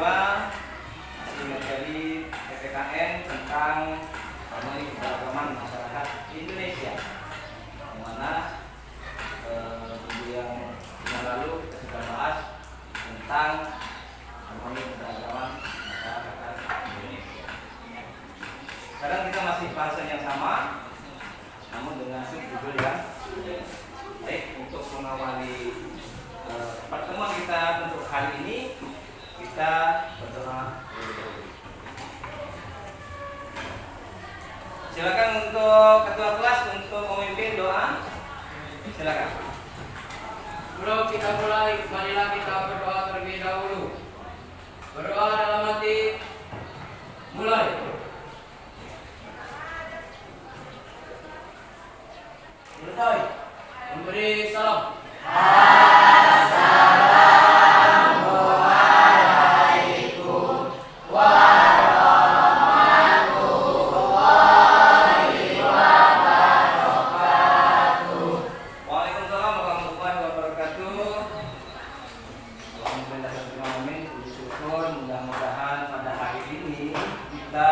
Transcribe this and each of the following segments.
2 masih materi PPKN tentang harmoni keberagaman masyarakat Indonesia, yang mana minggu yang lalu kita sudah bahas tentang harmoni keberagaman masyarakat Indonesia. Sekarang kita masih bahasan yang sama, namun dengan subjudul yang baik. Untuk mengawali pertemuan kita untuk hari ini, kita berdoa terlebih dahulu. Silakan untuk ketua kelas untuk memimpin doa. Silakan. Sebelum kita mulai, marilah kita berdoa terlebih dahulu. Berdoa dalam hati. Mulai. Selesai. Memberi salam. Assalamualaikum warahmatullahi wabarakatuh. Waalaikumsalam warahmatullahi wabarakatuh. Alhamdulillahirrahmanirrahim. Puji syukur, mudah-mudahan pada hari ini kita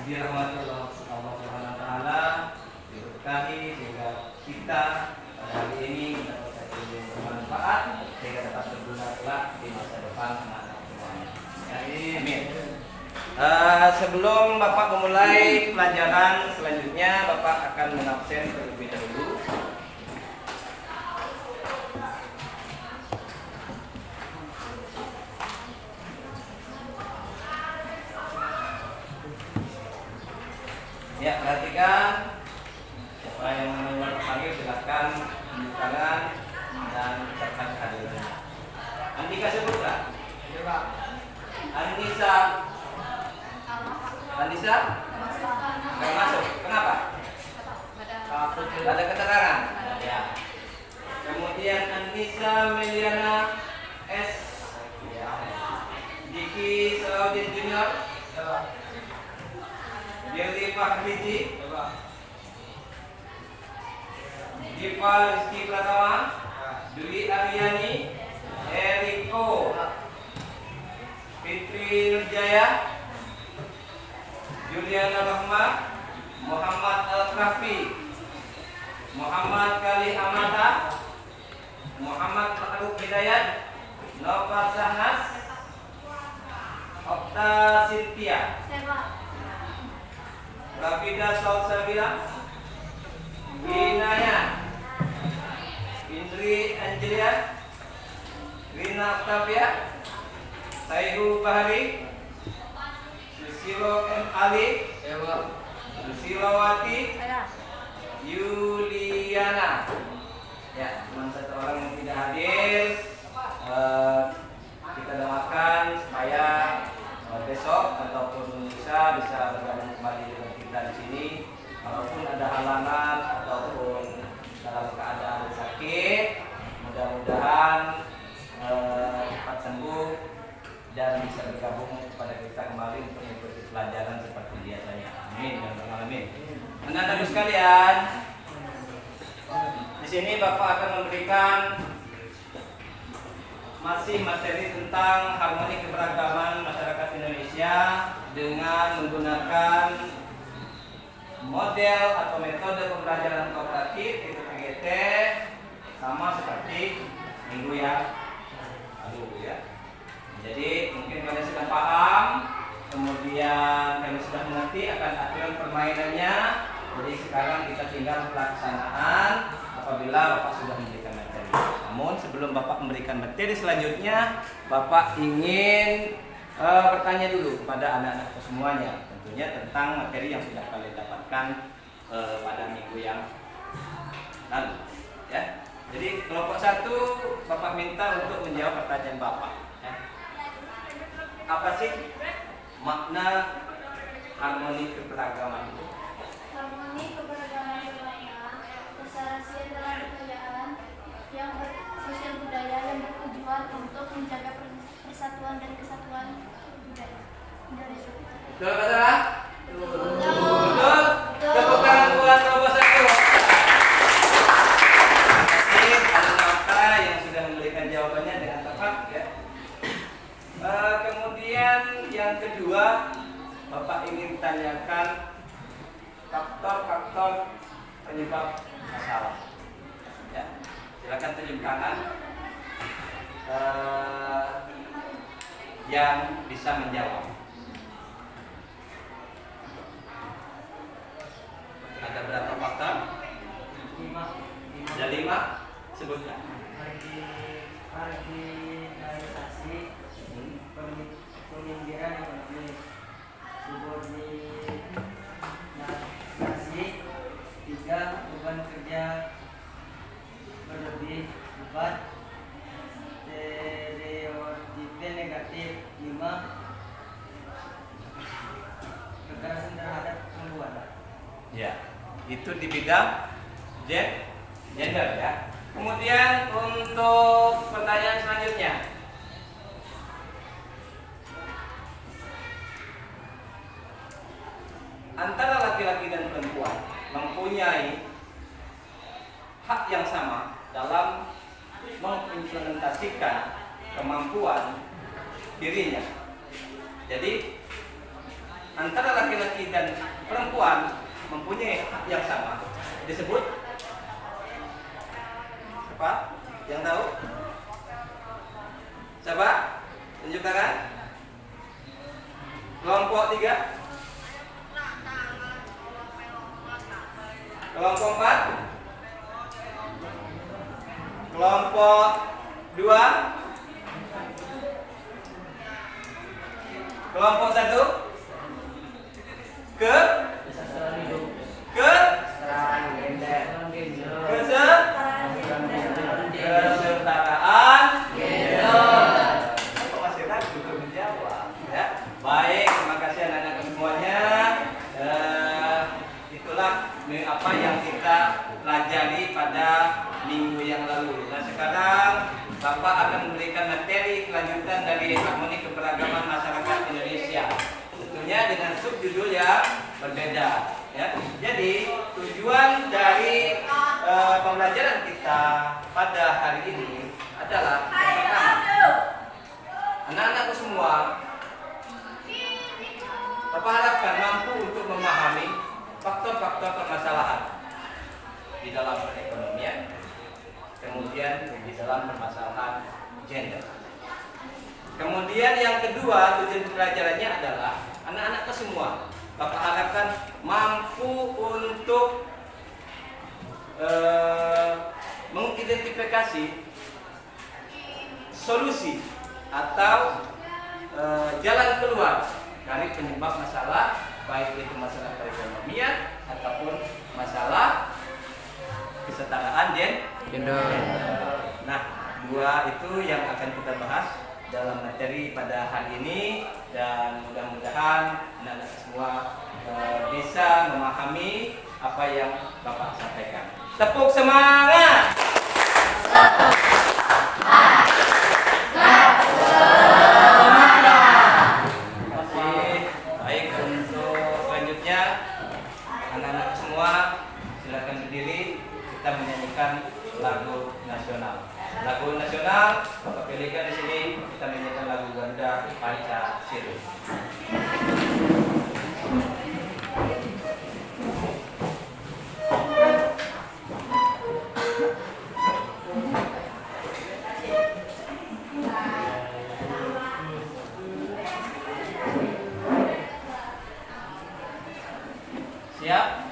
dirahmati Allah Subhanahu wa taala, diberkahi sehingga kita pada hari ini mendapatkan ilmu yang bermanfaat sehingga dapat berguna kelak di masa depan anak semuanya. Amin. Sebelum Bapak memulai pelajaran selanjutnya, Bapak akan mengabsen terlebih dahulu. Ya, perhatikan. Siapa yang mendengar panggil silakan tunjuk tangan dan ucapkan kehadirannya. Andika sebutkan. Ya, Pak. Anissa. Anissa? Nggak masuk. Kenapa? Ada keterangan. Ya. Kemudian Anissa Meliana S. Ya. Diki Salahuddin Junior. Ya. Yeli Fahriji. Diva Rizky Pratama. Dwi Aryani. Eriko. Fitri Nurjaya. Juliana Rahma. Muhammad Al-Kafi. Muhammad Kali Amata. Muhammad Ma'ruf Hidayat. Nova Sahnas. Okta Cynthia. Rafida Salsabila. Winaya. Indri Angelia. Rina Octavia. Saihu Bahari. Susilo M. Ali. Ya, Pak. Susilowati. Yuliana. Ya, cuma satu orang yang tidak hadir. Kita doakan supaya besok ataupun lusa bisa bergabung kembali dengan kita di sini. Walaupun ada halangan ataupun dalam keadaan sakit, mudah-mudahan cepat sembuh dan bisa bergabung kepada kita kembali untuk mengikuti pelajaran seperti biasanya. Amin ya rabbal alamin. Anak-anak sekalian, di sini Bapak akan memberikan masih materi tentang harmoni keberagaman masyarakat Indonesia dengan menggunakan model atau metode pembelajaran kooperatif yaitu PGT, sama seperti minggu yang lalu ya. Jadi mungkin kalian sudah paham, kemudian kalian sudah mengerti akan aturan permainannya. Jadi sekarang kita tinggal pelaksanaan apabila Bapak sudah memberikan materi. Namun sebelum Bapak memberikan materi selanjutnya, Bapak ingin bertanya dulu kepada anak-anak semuanya, tentunya tentang materi yang sudah kalian dapatkan pada minggu yang lalu. Ya. Jadi kelompok 1 Bapak minta untuk menjawab pertanyaan Bapak. Ya. Apa sih makna harmoni keberagaman itu? Harmoni keberagaman budaya, keserasian dalam kebudayaan yang bersosial budaya yang bertujuan untuk menjaga persatuan dan kesatuan budaya Indonesia. Betul apa salah? Betul. Tepuk tangan buat kelompok 1. Terima kasih anak mata yang sudah memberikan jawabannya dengan tepat ya. yang kedua, Bapak ingin tanyakan faktor-faktor penyebab masalah. Ya, silakan tunjuk tangan yang bisa menjawab. Ada berapa faktor? 5. Ada 5. Sebutkan. Marginalisasi, penyingkiran ekonomi, subordinasi, 3. Beban kerja berlebih, 4. Stereotipe negatif, 5. Kekerasan terhadap perempuan. Ya, itu di bidang gender ya. Kemudian untuk pertanyaan selanjutnya, antara laki-laki dan perempuan mempunyai hak yang sama dalam mengimplementasikan kemampuan dirinya. Jadi antara laki-laki dan perempuan mempunyai hak yang sama disebut apa? Yang tahu? Siapa? Tunjuk tangan. Kelompok 3, kelompok 4, kelompok 2, kelompok 1, kesetaraan gender. Kok masih ragu untuk menjawab? Ya, baik. Terima kasih anak-anak semuanya. Itulah apa yang kita pelajari pada minggu yang lalu. Nah, sekarang Bapak akan memberikan materi kelanjutan dari Harmoni Keberagaman Masyarakat Indonesia. Tentunya dengan subjudul yang berbeda. Ya. Jadi tujuan dari pembelajaran kita pada hari ini adalah yang pertama, anak-anakku semua, Bapak harapkan mampu untuk memahami faktor-faktor permasalahan di dalam perekonomian, kemudian di dalam permasalahan gender. Kemudian yang kedua, tujuan pembelajarannya adalah anak-anakku semua, Bapak harapkan mampu untuk mengidentifikasi solusi atau jalan keluar dari penyebab masalah, baik itu masalah perekonomian ataupun masalah kesetaraan gender. Nah, dua itu yang akan kita bahas dalam materi pada hari ini, dan mudah-mudahan anak-anak semua bisa memahami apa yang Bapak sampaikan. Tepuk semangat! Baik, untuk selanjutnya anak-anak semua silakan berdiri, kita menyanyikan lagu nasional. Lagu nasional Bapak pilihkan di sini, kita menyanyikan lagu Garuda Pancasila. Siap?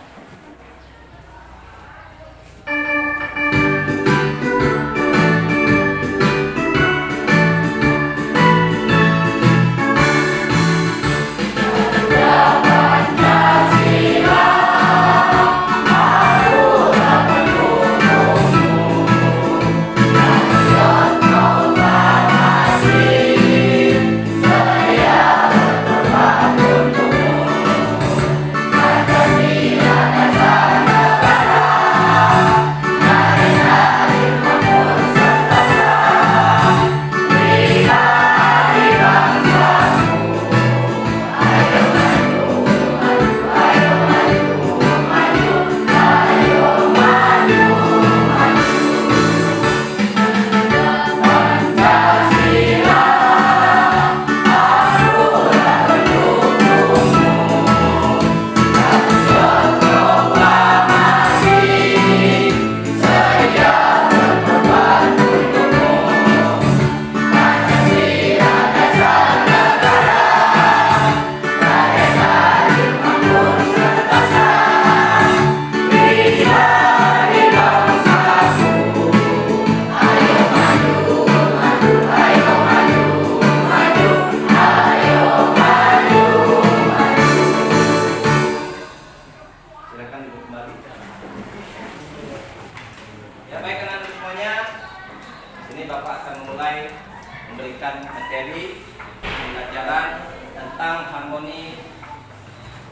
materi pembelajaran tentang harmoni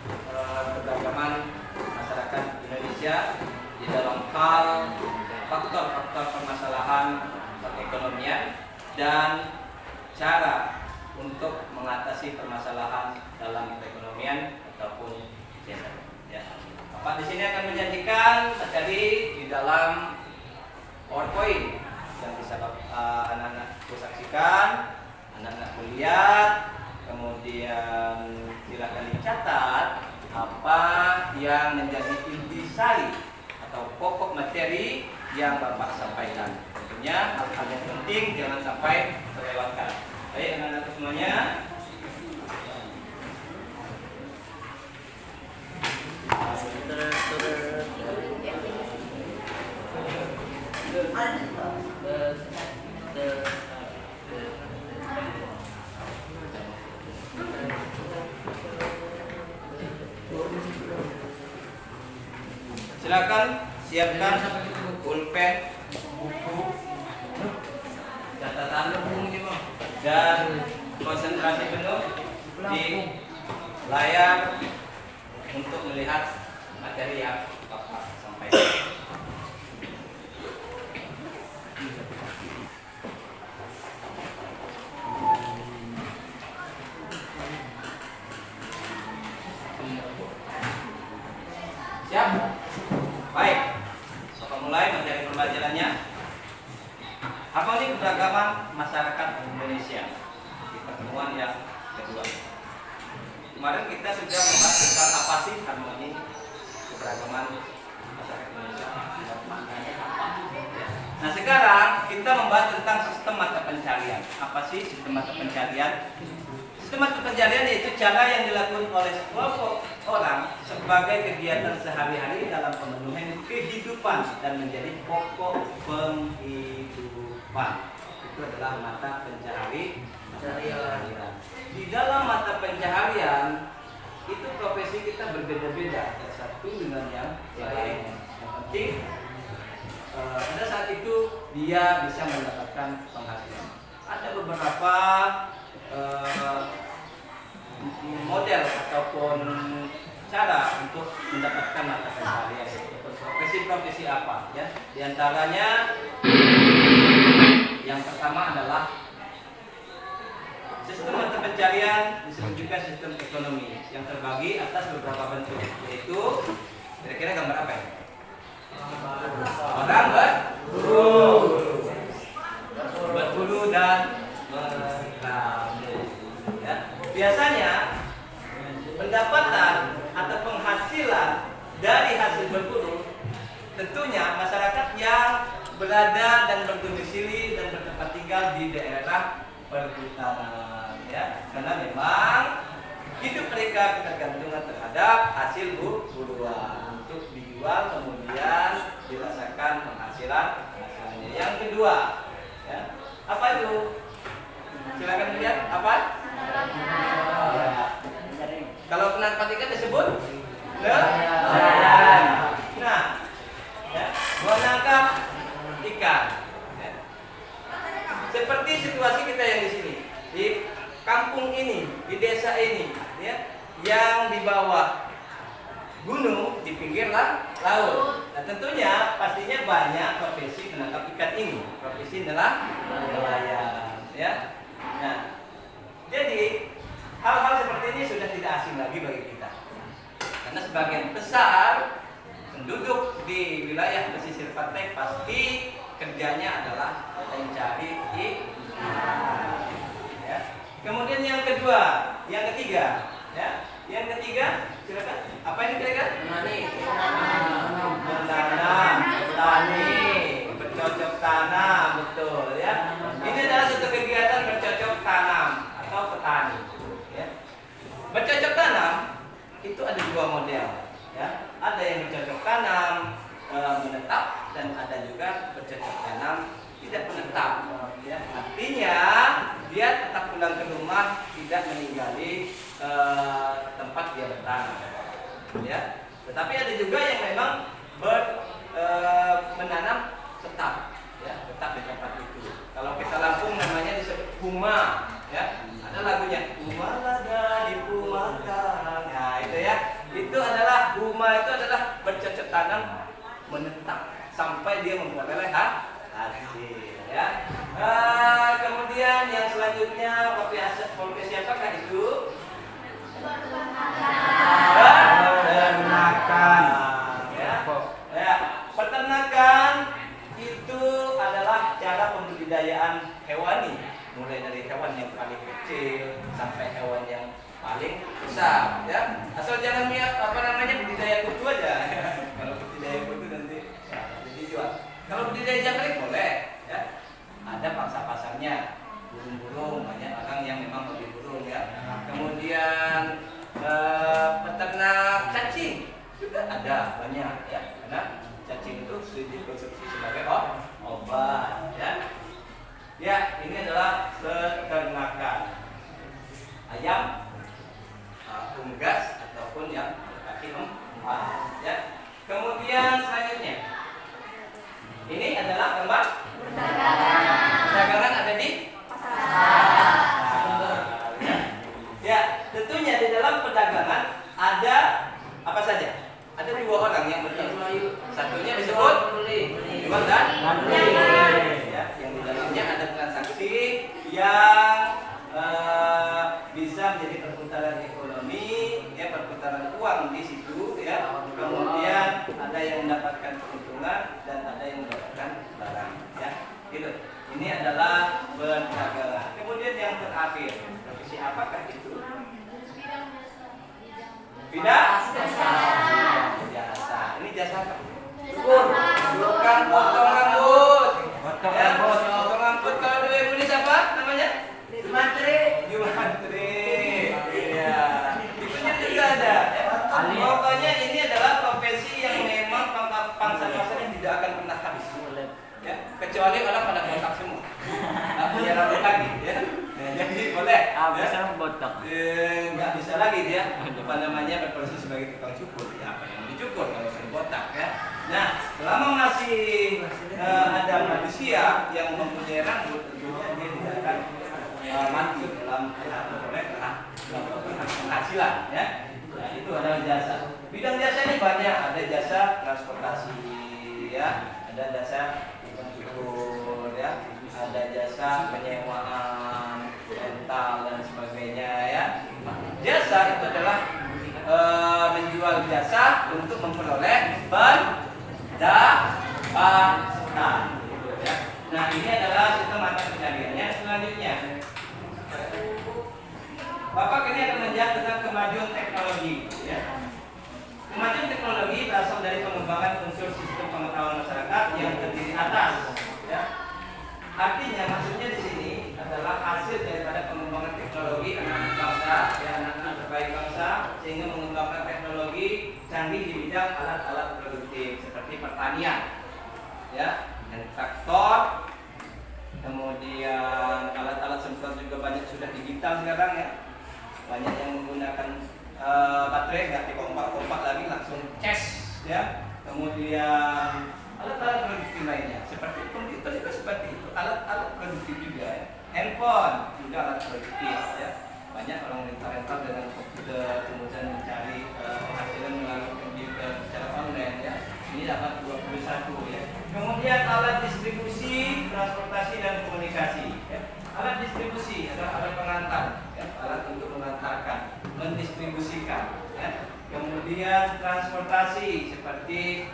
keberagaman masyarakat Indonesia di dalam hal faktor-faktor permasalahan perekonomian dan cara untuk mengatasi permasalahan dalam perekonomian ataupun gender. Ya. Bapak di sini akan menjanjikan materi di dalam PowerPoint yang bisa anak-anakku saksikan, anak-anak lihat, kemudian silakan dicatat apa yang menjadi intisari atau pokok materi yang Bapak sampaikan. Tentunya hal-hal yang penting jangan sampai terlewatkan. Baik anak-anak semuanya. Silakan siapkan pulpen, buku, catatan dan konsentrasi penuh di layar untuk melihat materi yang Bapak sampaikan. Siap? Baik. Bapak mulai materi pembelajarannya. Harmoni keberagaman masyarakat Indonesia di pertemuan yang kedua. Kemarin kita sudah membahas tentang apa sih harmoni keberagaman masyarakat Indonesia. Maknanya apa? Nah sekarang kita membahas tentang sistem mata pencarian. Apa sih sistem mata pencarian? Sistem mata pencarian yaitu cara yang dilakukan oleh sekelompok orang sebagai kegiatan sehari-hari dalam pemenuhan kehidupan dan menjadi pokok penghidupan. Itu adalah mata pencarian. Di dalam mata pencaharian itu profesi kita berbeda-beda satu dengan yang lain. Yang penting pada saat itu dia bisa mendapatkan penghasilan. Ada beberapa model ataupun cara untuk mendapatkan mata pencaharian. Profesi-profesi apa? Ya, di antaranya yang pertama adalah sistem mata pencarian disebut juga sistem ekonomi yang terbagi atas beberapa bentuk, yaitu kira-kira gambar apa ya? Orang berburu dan berkebun. Ya. Biasanya pendapatan atau penghasilan dari hasil berburu tentunya masyarakat yang berada dan berdomisili dan bertempat tinggal di daerah perhutanan, ya, karena memang hidup mereka ketergantungan terhadap hasil buruan untuk dijual kemudian dirasakan penghasilannya. Yang kedua, ya, apa itu? Silakan lihat apa? Ya. Kalau penangkap ikan disebut nelayan. Nah, ya, menangkap ikan. Ya. Seperti situasi kita yang di sini, di kampung ini, di desa ini, ya, yang di bawah gunung, di pinggir laut. Nah, tentunya pastinya banyak profesi menangkap ikan ini, profesi nelayan, ya. Nah, jadi hal-hal seperti ini sudah tidak asing lagi bagi kita, karena sebagian besar penduduk di wilayah pesisir pantai pasti kerjanya adalah mencari ikan. Ya. Kemudian yang kedua, yang ketiga, ya, yang ketiga, silakan. Apa ini kira-kira? Menanam, petani, bercocok tanam, betul, ya. Ini adalah satu kegiatan bercocok tanam atau petani. Ya. Bercocok tanam itu ada dua model, ya. Ada yang bercocok tanam menetap dan ada juga bercocok tanam tidak menetap. Ya. Artinya dia tetap pulang ke rumah, tidak meninggali tempat dia bertanam. Ya. Tetapi ada juga yang memang menanam tetap, ya, tetap di tempat itu. Kalau kita Lampung namanya disebut huma, ya. hasil ya. Kemudian yang selanjutnya profesi apakah itu? Peternakan ya. Ya, peternakan itu adalah cara pembudidayaan hewani, mulai dari hewan yang paling kecil sampai hewan yang paling besar ya. Asal jangan budidaya kutu aja ya. Kalau budidaya kutu nanti ya, dijual. Kalau budidaya jangkrik boleh ya. Ada pangsa-pasarnya, burung-burung, banyak orang yang memang hobi burung ya. Kemudian peternak cacing juga ada banyak ya, karena cacing itu sudah dikonsumsi sebagai obat ya. Ya, ini adalah peternakan ayam, unggas ataupun yang berkaki empat ya. Kemudian selanjutnya ini adalah tempat perdagangan ada di pasar. Ya, tentunya di dalam perdagangan ada apa saja? Ada dua orang yang bertemu. Satunya disebut jual dan beli. Ya, yang di dalamnya ada transaksi yang bisa menjadi perputaran ekonomi, ya perputaran uang di situ, ya. Kemudian ada yang mendapatkan keuntungan dan ada yang mendapatkan barang, ya. Gitu. Ini adalah perdagangan. Kemudian yang terakhir, profesi apakah itu? Bidang jasa. Ini jasa apa? Bukan potong rambut. Potong rambut kalau dulu ibu ini siapa namanya? Jumantri. Iya. Ibunya juga ada. Pokoknya ini adalah profesi yang memang pangsa-pasarnya tidak akan pernah habis. Ya, kecuali orang pada botak semua. Punya rambut lagi, ya. Nah, jadi boleh. Bisa botak. Nggak bisa lagi dia. Apa namanya berprofesi sebagai tukang cukur. Ya, apa yang dicukur kalau sudah botak ya. Nah, selama masih ada manusia yang mempunyai rambut, tentunya dia tidak akan mati dalam penghasilan ya. Nah, itu adalah jasa. Bidang jasa ini banyak. Ada jasa transportasi ya, ada jasa tukang cukur ya, ada jasa penyewaan, rental dan sebagainya ya. Jasa itu adalah menjual jasa untuk memperoleh pendapatan. Ya. Nah, ini adalah sistem mata pencariannya. Selanjutnya, Bapak ini akan menjawab tentang kemajuan teknologi. Ya. Kemajuan teknologi berasal dari pengembangan unsur sistem pengetahuan masyarakat yang terdiri atas. Ya. Artinya, maksudnya di sini adalah hasil daripada pengembangan teknologi anak bangsa, ya anak-anak terbaik bangsa, sehingga mengembangkan teknologi canggih di bidang alat-alat produktif seperti pertanian, ya, dan traktor. Kemudian alat-alat semprot juga banyak sudah digital sekarang ya. Banyak yang menggunakan baterai, nggak dikompak-kompak lagi, langsung cas ya. Kemudian alat-alat produktif lainnya seperti komputer juga seperti itu, alat-alat produktif juga ya. Handphone juga alat produktif ya. Banyak orang rental dengan komputer, kemudian mencari penghasilan melalui komputer secara online ya. Ini dapat 21 ya. Kemudian alat distribusi, transportasi dan komunikasi ya. Alat distribusi adalah alat pengantar ya, alat untuk mengantarkan, mendistribusikan ya. Kemudian transportasi seperti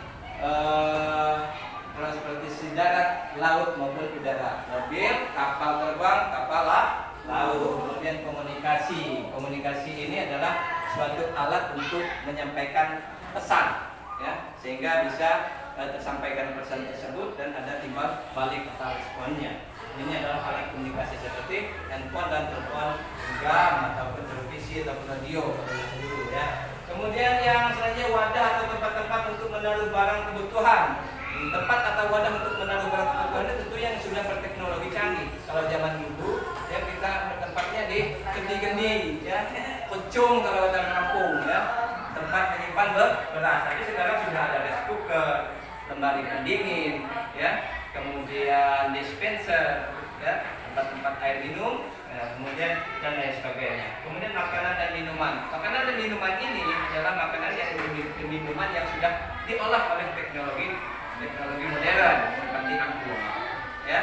transportasi darat, laut maupun udara, mobil, kapal terbang, kapal laut. Kemudian komunikasi ini adalah suatu alat untuk menyampaikan pesan ya, sehingga bisa tersampaikan pesan tersebut dan ada timbal balik atau responnya. Ini adalah alat komunikasi seperti handphone dan telepon genggam ataupun televisi ataupun radio ya. Kemudian yang selanjutnya wadah atau tempat-tempat untuk menaruh barang kebutuhan. Tempat atau wadah untuk menaruh barang kebutuhan itu tentu yang sudah berteknologi canggih. Kalau zaman dulu ya kita tempatnya di gendi-gendi ya, pucung kalau kita kampung ya, tempat menyimpan beras. Tapi sekarang sudah ada rice cooker, lemari pendingin ya, kemudian dispenser ya, tempat-tempat air minum, kemudian dan lain sebagainya. Kemudian makanan dan minuman. Makanan dan minuman ini adalah makanan yang minuman yang sudah diolah oleh teknologi teknologi modern seperti aqua, ya,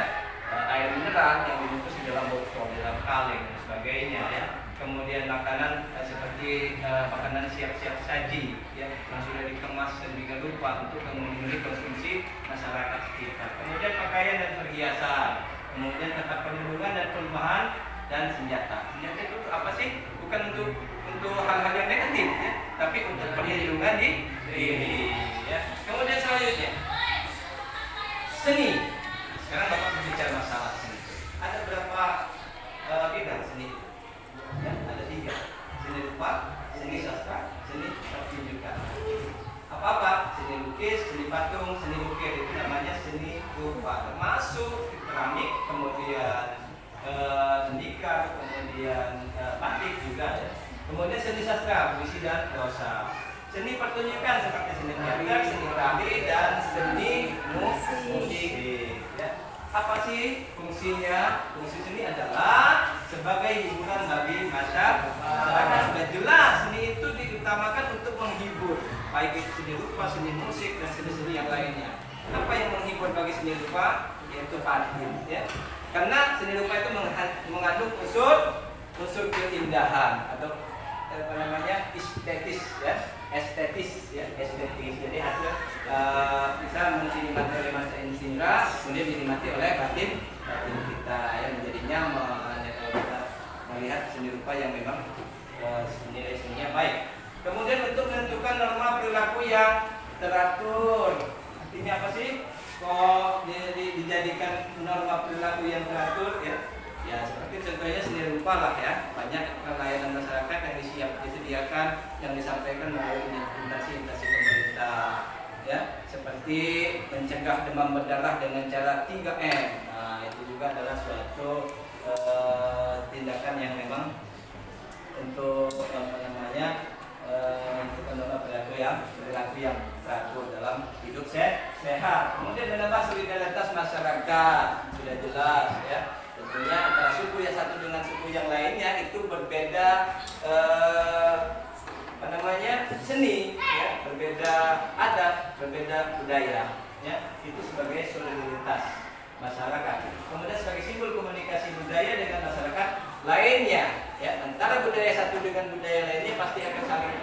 air mineral yang dibungkus di dalam botol, di dalam kaleng dan sebagainya, ya. Kemudian makanan seperti makanan siap-siap saji, ya, yang sudah dikemas sedemikian rupa untuk memenuhi konsumsi masyarakat kita. Kemudian pakaian dan perhiasan, kemudian tempat perlindungan dan perumahan dan senjata. Senjata itu apa sih? Bukan untuk hal-hal yang negatif, ya, tapi untuk perlindungan diri, ya. Kemudian selanjutnya seni. Sekarang Bapak berbicara masalah seni. Ada berapa bidang seni? Ya, ada 3. Seni rupa, seni sastra, seni pertunjukan. Apa-apa? Seni lukis, seni patung, seni ukir, itu namanya seni rupa. Termasuk keramik, kemudian tembikar, kemudian batik juga, ya. Kemudian seni sastra, puisi dan prosa. Seni pertunjukan seperti seni teater, seni tari, dan seni musik. Ya. Apa sih fungsinya? Fungsi seni adalah sebagai hiburan bagi masyarakat. Sudah jelas seni itu diutamakan untuk menghibur, baik itu seni rupa, seni musik, dan seni-seni yang lainnya. Apa yang menghibur bagi seni rupa? Yaitu patin, ya. Karena seni rupa itu mengandung unsur keindahan atau apa namanya estetis, ya. Estetis. Jadi hasil bisa dinikmati oleh mata indera, kemudian dinikmati oleh batin kita, yang menjadinya kalau kita melihat seni rupa yang memang nilai seninya baik. Kemudian untuk menentukan norma perilaku yang teratur. Artinya apa sih? Kok dijadikan norma perilaku yang teratur, ya? Ya seperti contohnya seni rupa lah, ya. Banyak layanan masyarakat yang disediakan, yang disampaikan melalui instansi-instansi pemerintah, ya. Seperti mencegah demam berdarah dengan cara 3M. Nah, itu juga adalah suatu tindakan yang memang untuk apa namanya untuk norma perilaku yang teratur dalam hidup sehat. Kemudian menambah solidaritas masyarakat, sudah jelas, ya. Tentunya antara suku yang satu dengan suku yang lainnya itu berbeda seni, ya, berbeda adat, berbeda budaya, ya. Itu sebagai solidaritas masyarakat. Kemudian sebagai simbol komunikasi budaya dengan masyarakat lainnya, ya. Antara budaya satu dengan budaya lainnya pasti akan saling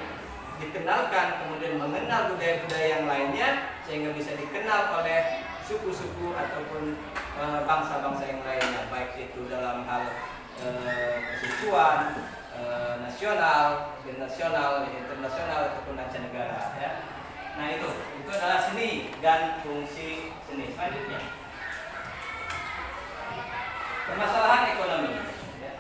dikenalkan, kemudian mengenal budaya-budaya yang lainnya sehingga bisa dikenal oleh suku-suku ataupun bangsa-bangsa yang lainnya, baik itu dalam hal persekutuan nasional, internasional, ataupun mancanegara, ya. Nah itu adalah seni dan fungsi seni. Selanjutnya permasalahan ekonomi, ya.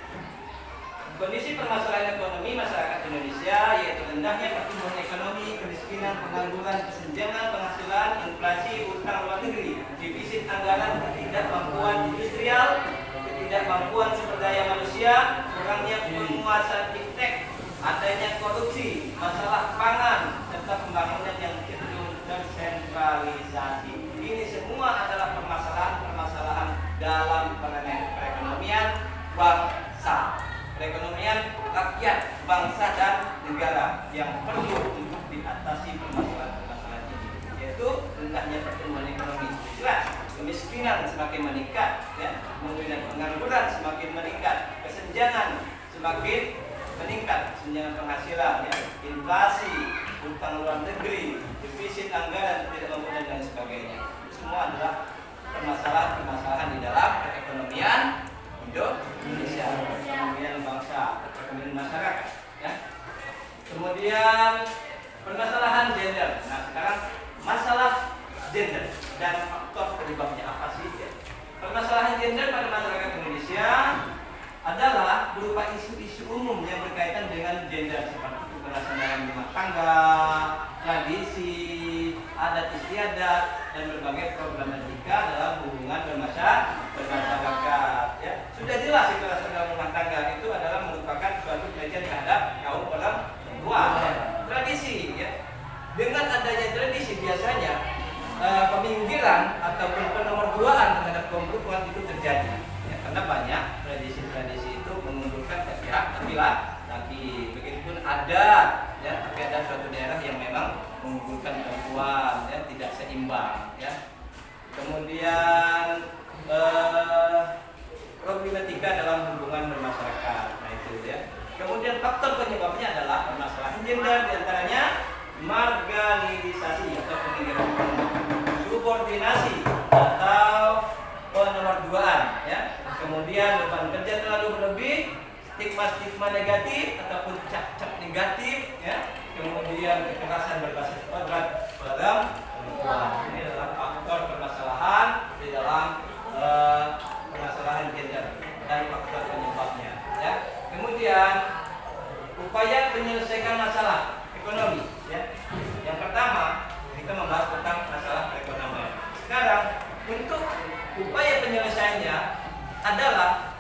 Kondisi permasalahan ekonomi masyarakat Indonesia yaitu rendahnya pertumbuhan ekonomi, kemiskinan, pengangguran, kesenjangan penghasilan, inflasi, utang luar negeri, defisit anggaran, ketidakmampuan industrial, ketidakmampuan sumber daya manusia, kurangnya penguasaan iptek, adanya korupsi, masalah pangan, serta pembangunan yang cenderung tersentralisasi. Ini semua adalah permasalahan dalam perekonomian bangsa, perekonomian rakyat, bangsa dan negara yang perlu untuk diatasi permasalahan ini, yaitu rendahnya pertumbuhan ekonomi. Jelas, kemiskinan semakin meningkat, ya, kemudian pengangguran semakin meningkat, kesenjangan semakin meningkat, kesenjangan penghasilan, ya, inflasi, utang luar negeri, defisit anggaran, ketidakmampuan dan sebagainya. Semua adalah permasalahan di dalam perekonomian Indonesia, perekonomian bangsa, perekonomian masyarakat, ya. Kemudian permasalahan gender. Nah sekarang masalah gender dan faktor penyebabnya apa sih, ya? Permasalahan gender pada masyarakat Indonesia adalah berupa isu-isu umum yang berkaitan dengan gender seperti kekerasan dalam rumah tangga, tradisi, adat istiadat, dan berbagai problematika dalam hubungan bermasyarakat, ya. Sudah jelas kekerasan dalam rumah tangga itu adalah merupakan suatu pelecehan terhadap kaum perempuan, ya. Tradisi, ya. Dengan adanya tradisi biasanya peminggiran ataupun penomorduaan terhadap kaum perempuan itu terjadi, ya, karena banyak tradisi-tradisi itu mengunggulkan pihak laki-laki. Begitupun ada, ya, tapi ada suatu daerah yang memang mengunggulkan perempuan, ya, tidak seimbang, ya. Kemudian problematika dalam hubungan bermasyarakat, nah itu ya. Kemudian faktor penyebabnya adalah permasalahan gender, diantaranya marginalisasi atau penginggiran kelompok, subordinasi atau penomorduaan, ya. Kemudian beban kerja terlalu berlebih, stigma negatif ataupun cap negatif, ya. Kemudian kekerasan berbasis kodrat pada perempuan. Ini adalah faktor permasalahan di dalam permasalahan gender dan faktor penyebabnya, ya. Kemudian upaya menyelesaikan masalah ekonomi, ya. Yang pertama kita membahas tentang masalah perekonomian. Sekarang untuk upaya penyelesaiannya adalah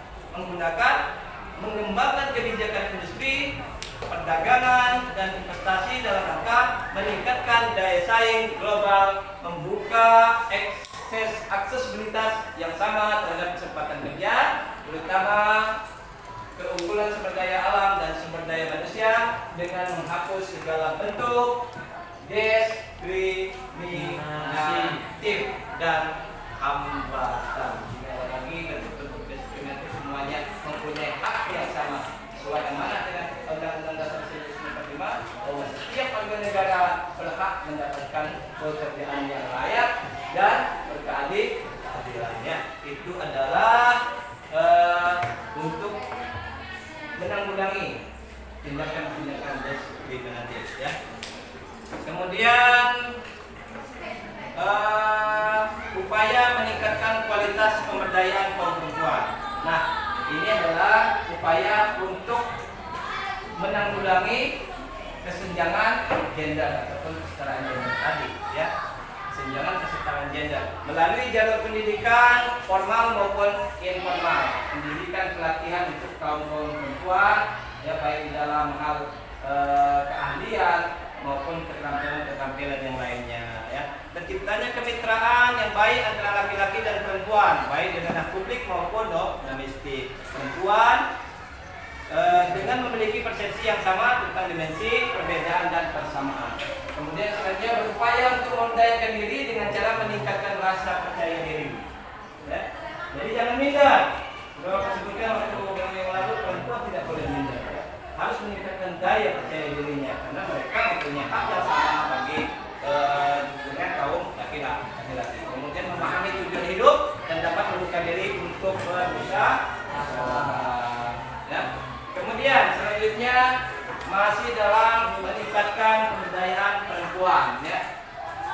mengembangkan kebijakan industri, perdagangan dan investasi dalam rangka meningkatkan daya saing global, membuka aksesibilitas yang sama terhadap kesempatan kerja, terutama keunggulan sumber daya alam dan sumber daya manusia dengan menghapus segala bentuk diskriminatif dan hambatan. Lagi bentuk-bentuk diskriminatif semuanya mempunyai hak yang sama sesuai amanat dengan Undang-Undang Dasar 1945 bahwa setiap warga negara berhak mendapatkan pekerjaan yang layak dan berkeadilannya. Itu adalah untuk menanggulangi tindakan-tindakan diskriminatif, ya. Kemudian upaya meningkatkan kualitas pemberdayaan kaum perempuan. Nah, ini adalah upaya untuk menanggulangi kesenjangan gender ataupun kesetaraan gender tadi, ya. Kesenjangan kesetaraan gender melalui jalur pendidikan formal maupun informal, pendidikan pelatihan untuk kaum perempuan, ya, baik di dalam hal keahlian maupun keterampilan yang lainnya, ya. Terciptanya kemitraan yang baik antara laki-laki dan perempuan, baik di ranah publik maupun domestik. Perempuan dengan memiliki persepsi yang sama tentang dimensi, perbedaan dan persamaan. Kemudian selanjutnya berupaya untuk memberdayakan diri dengan cara meningkatkan rasa percaya diri, ya. Jadi jangan minder. Sudah aku sebutkan waktu beberapa yang lalu, perempuan tidak boleh minder, ya. Harus meningkatkan daya percaya dirinya karena mereka mempunyai hak yang sama bagi dengan kaum laki-laki. Kemudian memahami tujuan hidup dan dapat membuka diri untuk berusaha, ya. Kemudian selanjutnya masih dalam meningkatkan pemberdayaan perempuan, ya.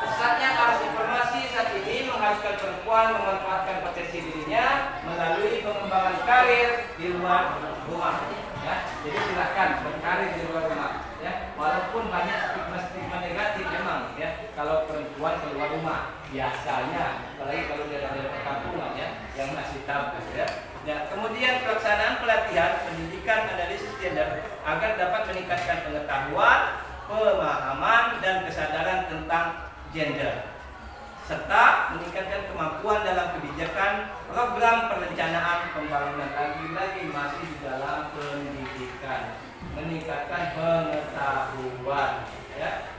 Pesatnya arus informasi saat ini mengharuskan perempuan memanfaatkan potensi dirinya melalui pengembangan karir di luar rumah, ya. Jadi silakan berkarir di luar rumah, ya. Walaupun banyak stigma negatif memang, ya, kalau perempuan keluar rumah biasanya, apalagi kalau dia dari perkampungan, ya, yang masih tabu, ya. Ya, kemudian pelaksanaan pelatihan pendidikan analisis gender agar dapat meningkatkan pengetahuan, pemahaman dan kesadaran tentang gender serta meningkatkan kemampuan dalam kebijakan program perencanaan pembangunan. Lagi-lagi masih di dalam pendidikan, meningkatkan pengetahuan, ya.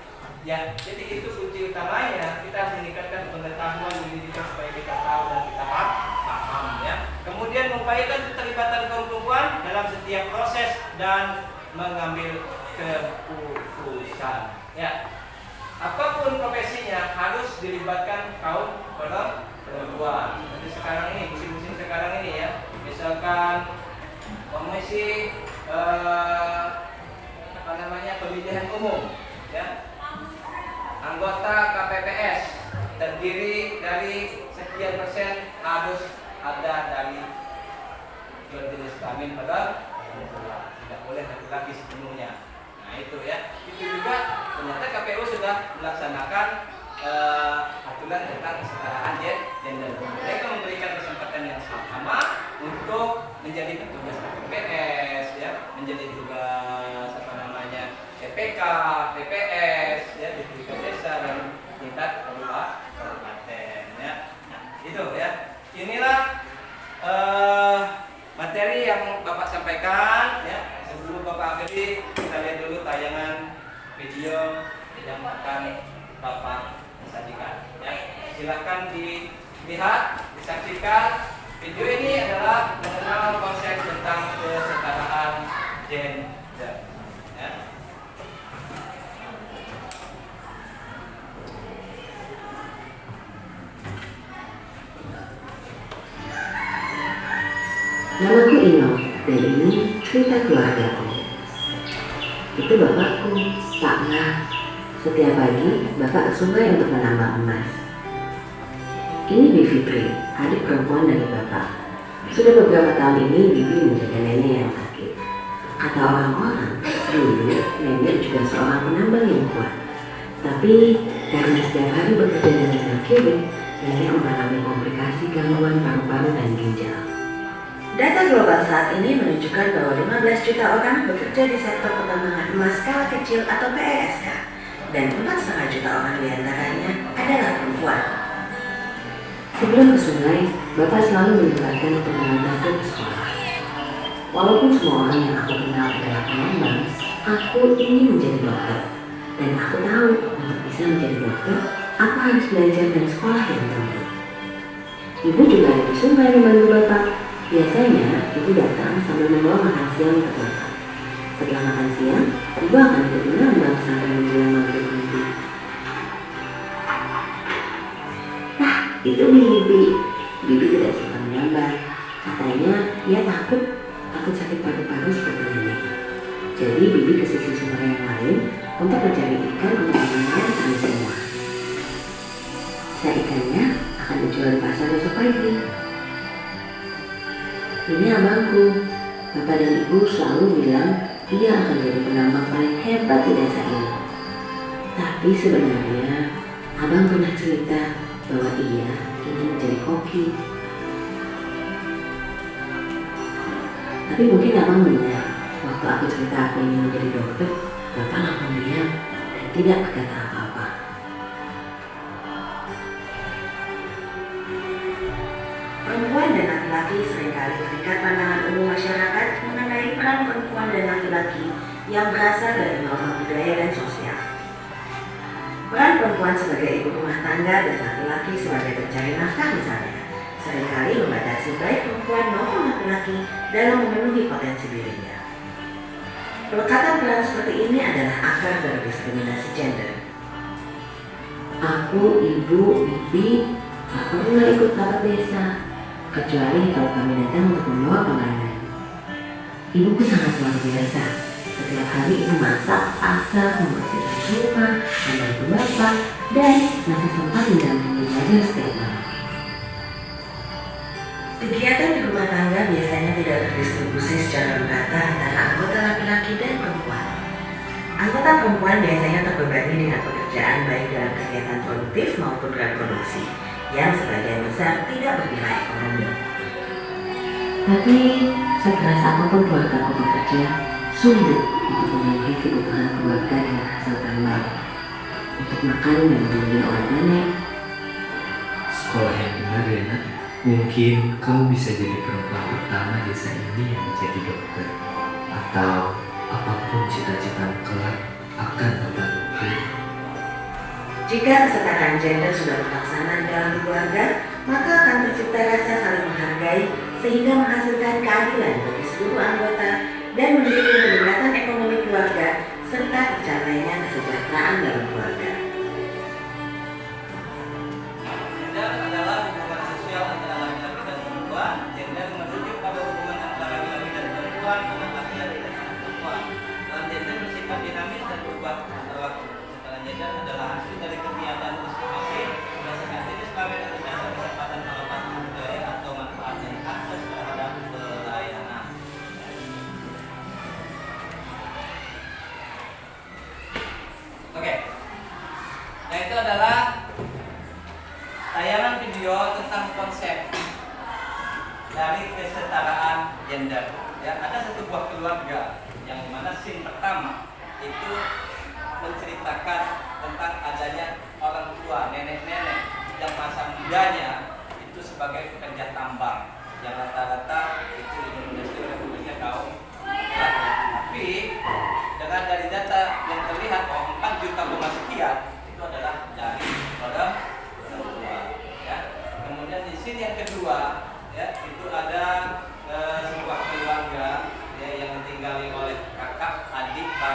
Ya, jadi itu kunci utamanya, kita harus meningkatkan pengetahuan pendidikan supaya kita tahu dan kita paham, ya. Kemudian mengupayakan keterlibatan kaum perempuan dalam setiap proses dan mengambil keputusan, ya. Apapun profesinya harus dilibatkan kaum perempuan. Jadi sekarang ini, musim-musim sekarang ini, ya, misalkan komisi pemilihan umum, ya, anggota KPPS terdiri dari sekian persen harus ada dari jenis kelamin pada perempuan, tidak boleh laki-laki sepenuhnya. Nah itu, ya, itu juga ternyata KPU sudah melaksanakan aturan tentang kesetaraan gender. Mereka memberikan kesempatan yang sama untuk menjadi petugas KPPS, ya, menjadi tugas PPK, PPS, ya, di tingkat desa dan tingkat kabupaten, ya. Nah, itu, ya. Inilah materi yang Bapak sampaikan, ya. Sebelum Bapak akhiri, kita lihat dulu tayangan video yang akan Bapak sajikan. Ya, silakan dilihat, disaksikan. Video ini adalah mengenal konsep tentang kesetaraan gender. Ya. Namaku Ino, dan ini cerita keluargaku. Itu bapakku, Pak Nga. Setiap pagi, bapak ke sungai untuk menambang emas. Ini Bi Fitri, adik perempuan dari bapak. Sudah beberapa tahun ini Bibi menjaga nenek yang sakit. Kata orang-orang, dulu nenek juga seorang penambang yang kuat. Tapi karena setiap hari bekerja dengan mercury, nenek mengalami komplikasi gangguan paru-paru dan ginjal. Data global saat ini menunjukkan bahwa 15 juta orang bekerja di sektor pertambangan emas skala kecil atau PESK, dan 4,5 juta orang diantaranya adalah perempuan. Sebelum ke sungai, Bapak selalu menyempatkan untuk mengantarku ke sekolah. Walaupun semua orang yang aku kenal adalah penambang, aku ingin menjadi dokter. Dan aku tahu untuk bisa menjadi dokter, aku harus belajar dan sekolah yang tinggi. Ibu juga ada di sungai membantu Bapak. Biasanya, ibu datang sambil membawa makan siang untuk Bapak. Setelah makan siang, ibu akan ikut menambang sampai menjelang maghrib nanti. Nah, itu Bibi. Bibi tidak suka menambang. Katanya, ia takut sakit paru-paru seperti nenek. Jadi, Bibi ke sisi sungai yang lain untuk mencari ikan untuk menambang kami semua. Sisa ikannya akan dijual di pasar besok pagi. Ini abangku. Bapak dan ibu selalu bilang ia akan jadi penambang paling hebat di desa ini. Tapi sebenarnya abang pernah cerita bahwa ia ingin menjadi koki. Tapi mungkin abang benar. Waktu aku cerita aku ingin menjadi dokter, Bapak langsung diam dan tidak berkata apa-apa. Perempuan dan laki-laki seringkali terikat pandangan umum masyarakat mengenai peran perempuan dan laki-laki yang berasal dari norma budaya dan sosial. Peran perempuan sebagai ibu rumah tangga dan laki-laki sebagai pencari nafkah misalnya, seringkali membatasi baik perempuan maupun laki-laki dalam memenuhi potensi dirinya. Pelekatan peran seperti ini adalah akar dari diskriminasi gender. Aku, ibu, bibi, tak pernah ikut rapat desa, kecuali kalau kami datang untuk membawa makanan. Ibuku sangat luar biasa. Setiap hari ibu masak, masak, membersihkan rumah, membantu bapak, dan masih sempat mendampingi belajar setiap malam. Kegiatan di rumah tangga biasanya tidak terdistribusi secara merata antara anggota laki-laki dan perempuan. Anggota perempuan biasanya terbebani dengan pekerjaan baik dalam kegiatan produktif maupun reproduksi, yang sebagian besar tidak bernilai ekonomi. Tapi sekeras apapun keluarga aku bekerja, sulit untuk memenuhi kebutuhan keluarga dengan hasil tambang. Untuk makan dan membeli oleh nenek. Sekolah yang benar ya nak. Mungkin kamu bisa jadi perempuan pertama desa ini yang menjadi dokter. Atau apapun cita-citamu kelak akan terpenuhi. Jika kesetaraan gender sudah terlaksana di dalam keluarga, maka akan tercipta rasa saling menghargai sehingga menghasilkan keadilan bagi seluruh anggota dan mendukung peningkatan ekonomi keluarga serta tercapainya kesejahteraan dalam keluarga. Gender adalah hubungan sosial antara laki-laki dan perempuan. Gender merujuk pada hubungan antara laki-laki dan perempuan dengan laki-laki dan perempuan. Dalam gender bersifat dinamis dan berubah antara waktu. Setelah gender adalah hasil dari kegiatan masing-masing berdasarkan jenis kelamin atau dasar kesempatan alokasi budaya atau manfaat dan akses terhadap pelayanan. Oke, nah itu adalah tayangan video tentang konsep dari kesetaraan gender. Ya, ada satu buah keluarga yang mana scene pertama itu menceritakan tentang adanya orang tua, nenek-nenek yang masa mudanya itu sebagai pekerja tambang yang rata-rata itu didominasi oleh pekerja kaum laki. Tapi dengan dari data yang terlihat bahwa 4 juta sekian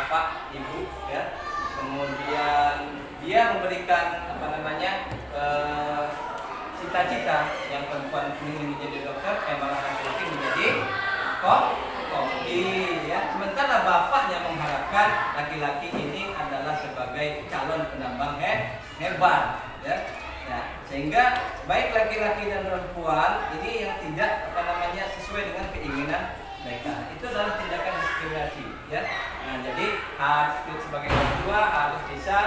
bapak, ibu, ya. Kemudian dia memberikan cita-cita yang perempuan ingin menjadi dokter, emang laki-laki menjadi koki, ya. Sementara bapaknya mengharapkan laki-laki ini adalah sebagai calon penambang hebat, ya. Nah, sehingga baik laki-laki dan perempuan ini yang tidak sesuai dengan keinginan mereka, itu adalah tindakan diskriminasi, ya. Nah, jadi harus sebagai orang tua harus bisa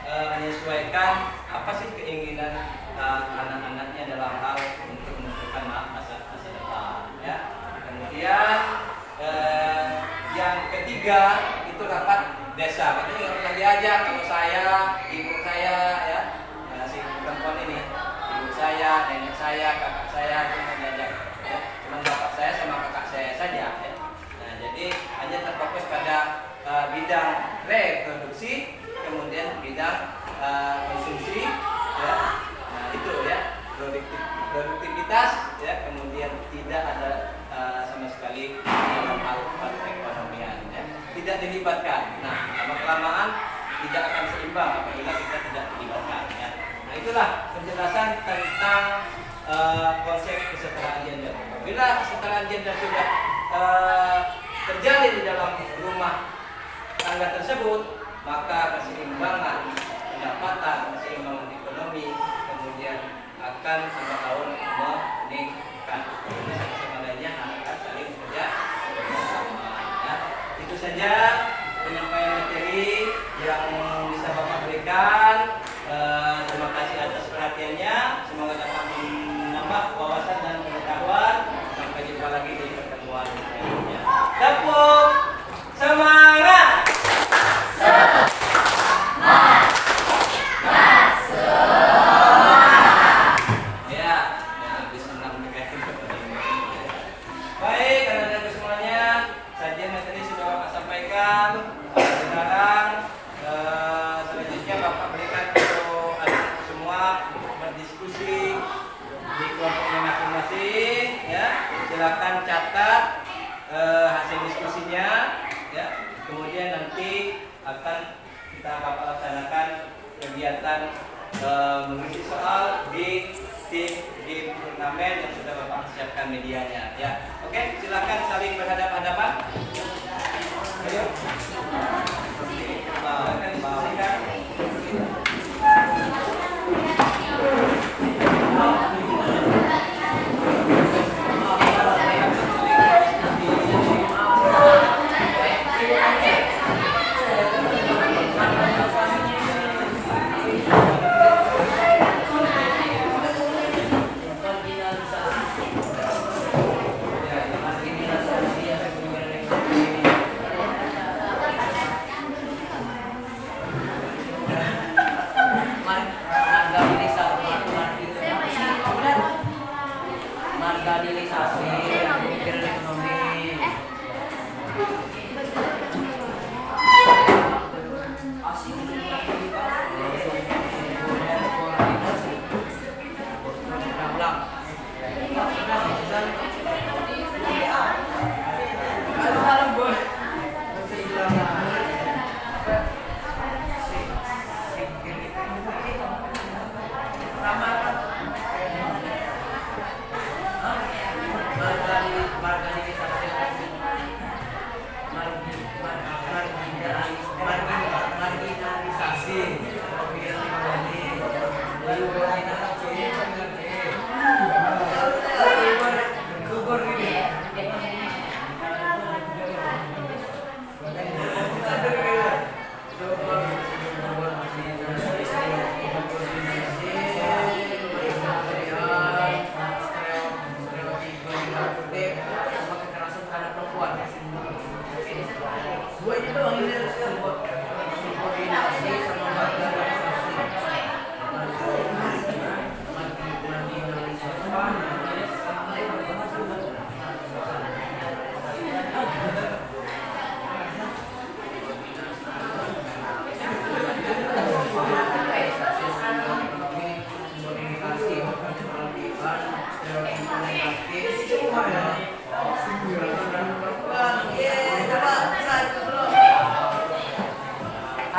menyesuaikan apa sih keinginan anak-anaknya dalam hal untuk menentukan masa depan, ya. Kemudian yang ketiga itu rapat desa. Itu yang pernah diajak kalau saya, ibu saya, ya, si perempuan ini, ibu saya, nenek saya, kakak saya itu diajak, ya. Cuma bapak saya sama kakak saya saja, ya. Nah, jadi hanya terfokus pada bidang reproduksi, kemudian bidang konsumsi, ya. Nah, itu ya, produktivitas, ya, kemudian tidak ada sama sekali dalam hal perekonomian, ya. Tidak dilibatkan. Nah, lama-kelamaan tidak akan seimbang apabila kita tidak dilibatkan, ya. Nah, itulah penjelasan tentang konsep kesetaraan gender. Apabila kesetaraan gender sudah terjalin di dalam rumah tangga tersebut, maka keseimbangan pendapatan, keseimbangan ekonomi kemudian akan lambat laun meningkat. Sama lainnya akan saling bekerja bersama, ya. Itu saja penyampaian materi yang bisa Bapak berikan. Terima kasih atas perhatiannya. Semoga dapat menambah wawasan dan pengetahuan. Sampai jumpa lagi di pertemuan berikutnya. Tepuk semangat. Baik, anak-anak semuanya, sajian materi sudah Bapak sampaikan. Sekarang selanjutnya Bapak berikan untuk anak semua berdiskusi di kelompoknya masing-masing, ya. Silakan catat hasil diskusinya, ya. Kemudian nanti akan kita Bapak laksanakan kegiatan mengisi soal di turnamen yang sudah Bapak siapkan medianya, ya. Oke, silakan saling berhadapan-hadapan. Ayo. Silakan diskusikan.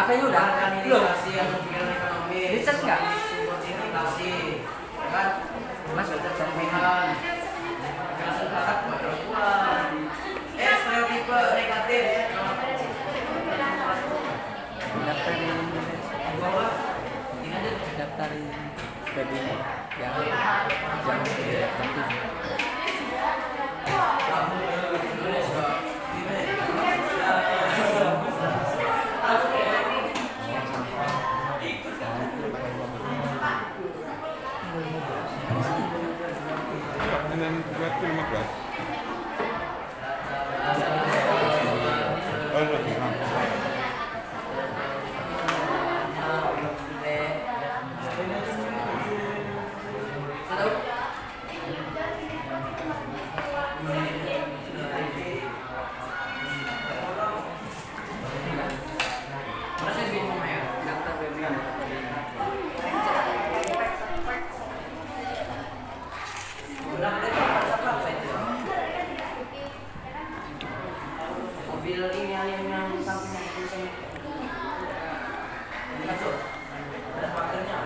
Makanya udah kan belum. inisiasi yang pemikiran ekonomi. Research nggak? Inisiasi, ya kan? Mas udah Pemilihan, kekerasan terhadap perempuan, stereotipe negatif. daftarin Bahwa daftarin webinar yang jam 9. And then we have 15. Oh, no. proses bingung ya. Daftar webinar. Mobil ini yang samping itu masuk. Ada parkirnya.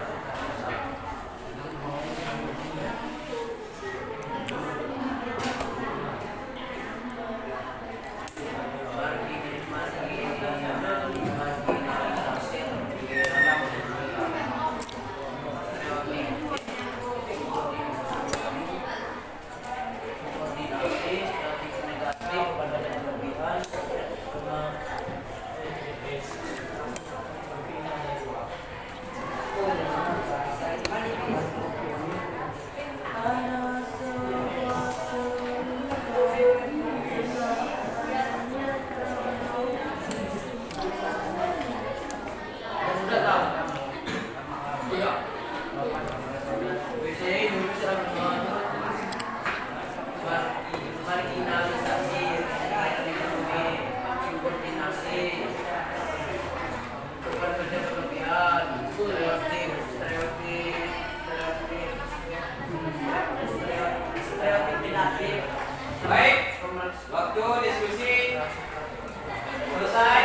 Baik, waktu diskusi selesai.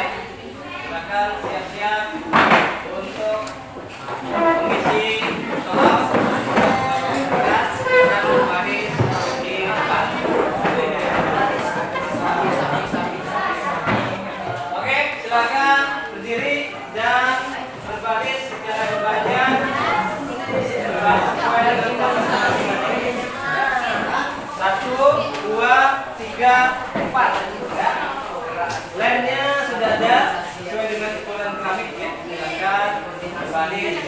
Silakan siap-siap untuk mengisi soal tugas dan berbaris di depan. Oke, silakan berdiri dan berbaris secara berbahagia. Sesuai dengan keputusan. 1, 2, 3, 4 ya. Lemnya sudah ada sesuai dengan ukuran keramik ya. Silakan berbaris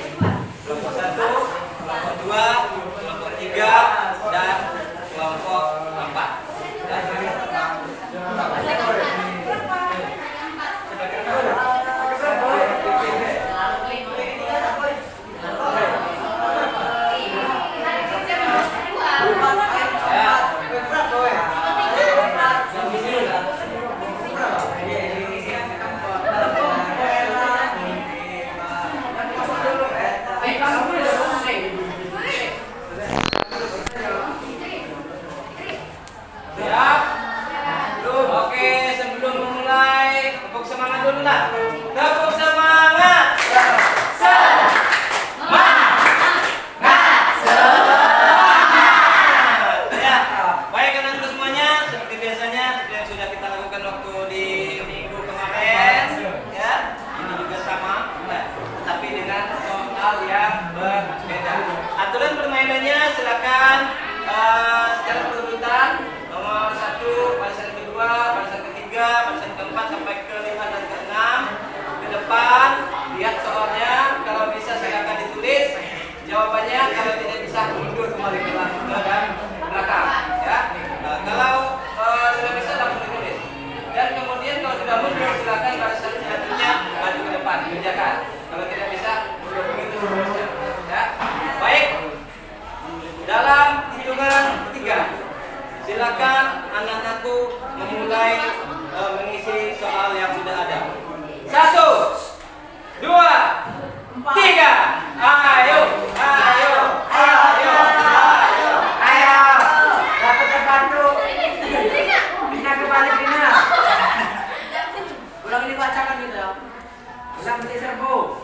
kelompok 1, kelompok 2, kelompok 3 dan kelompok 4. Siap? Belum? Oke, sebelum memulai, tepuk semangat dulu lah. Tepuk semangat. Ya, baik anak-anak semuanya, seperti biasanya seperti yang sudah kita lakukan waktu di minggu kemarin, ya. Ini juga sama, ya, tetapi dengan soal yang berbeda. Aturan permainannya silakan secara berurutan. Nomor 1, barisan kedua, barisan ketiga, barisan keempat sampai ke-5 dan ke-6 ke depan. Lihat soalnya, kalau bisa silakan ditulis jawabannya, kalau tidak bisa mundur kembali ke belakang ya. Kalau sudah bisa langsung ditulis. Dan kemudian kalau sudah mundur silakan barisan selanjutnya maju ke depan, kerjakan. Kalau tidak bisa mundur begitu seterusnya ya. Baik. Dalam hitungan ketiga, silakan anak-anakku memulai mengisi soal yang sudah ada. 1, 2, 3. Ayo, ayo, ayo, ayo, ayo. Dapat terbantu. Bina kembali Bina. Ulang dibacakan gitu ya. Ulang beli serbu.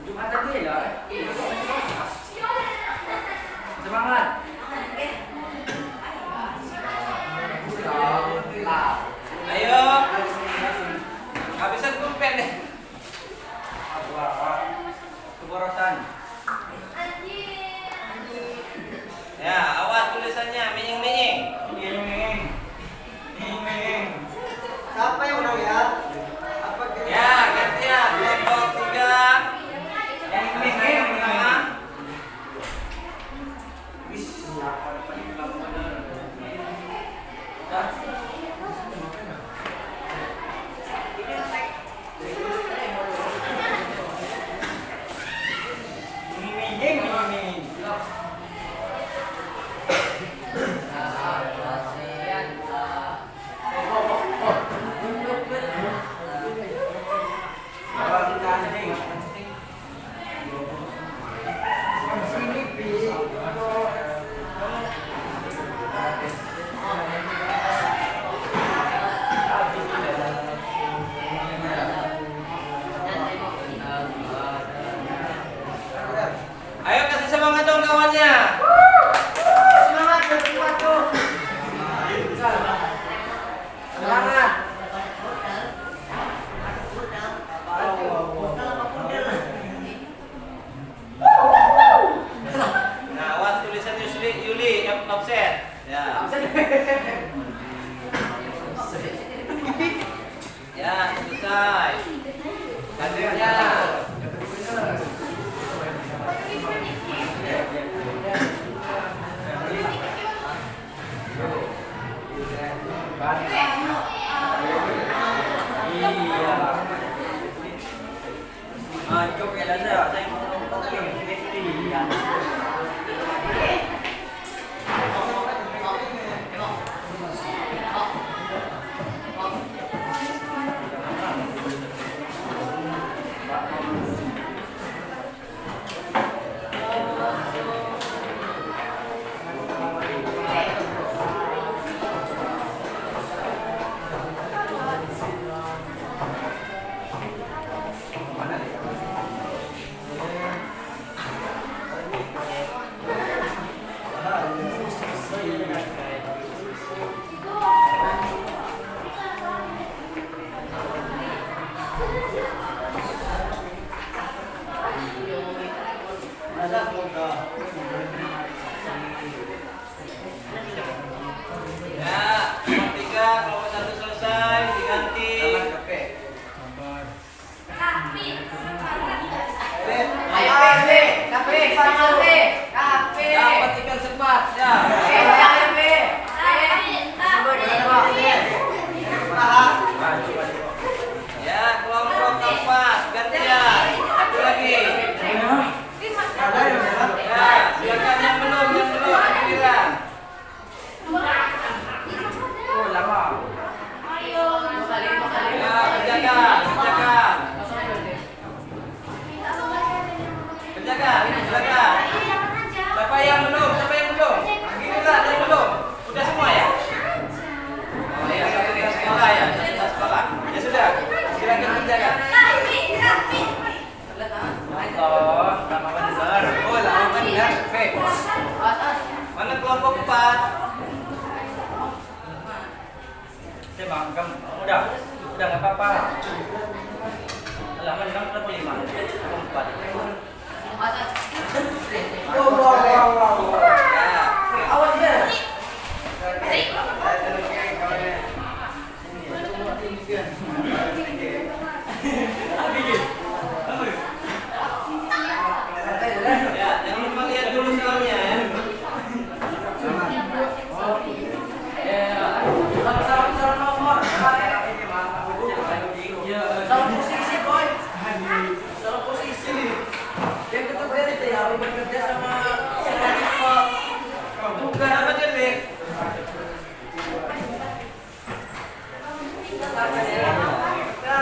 Jumatan dia lah. Semangat. Ayo. Habisan pulpen deh. Keborosan. Ya, awas tulisannya menying-menying. Siapa yang menang ya? Ya, gantian. Kelompok 3. Yang pertama. Ayo kasih semangat dong kawannya. Semangat berkuat tuh. Semangat. Nah, awas tulisan Yuli offset. Ya. Ya, selesai. Gantinya. Cukup ya Danda, saya mau Ya, kelompok 3, kelompok 1 selesai, diganti. Dapat ikan sepat, ya. Ya, kelompok 4, gantian. Satu lagi. Ya, silakan yang belum, giliran. Ya, kerjakan. Silakan. Siapa yang belum? Giliran yang belum. Udah semua ya? Oh ya, satu di sekolah ya, satu sekolah. Ya sudah, silakan kerjakan. Mana kelompok 4? Saya bangkem. Udah nggak apa-apa. Lama di dalam 5. Keempat. Awas ya. Ya, jangan lupa lihat dulu soalnya ya. Salah nomor. Salah posisi, boy. Salah posisi. Yang kedua itu ya bekerja sama tipe. Bukan apa jadi?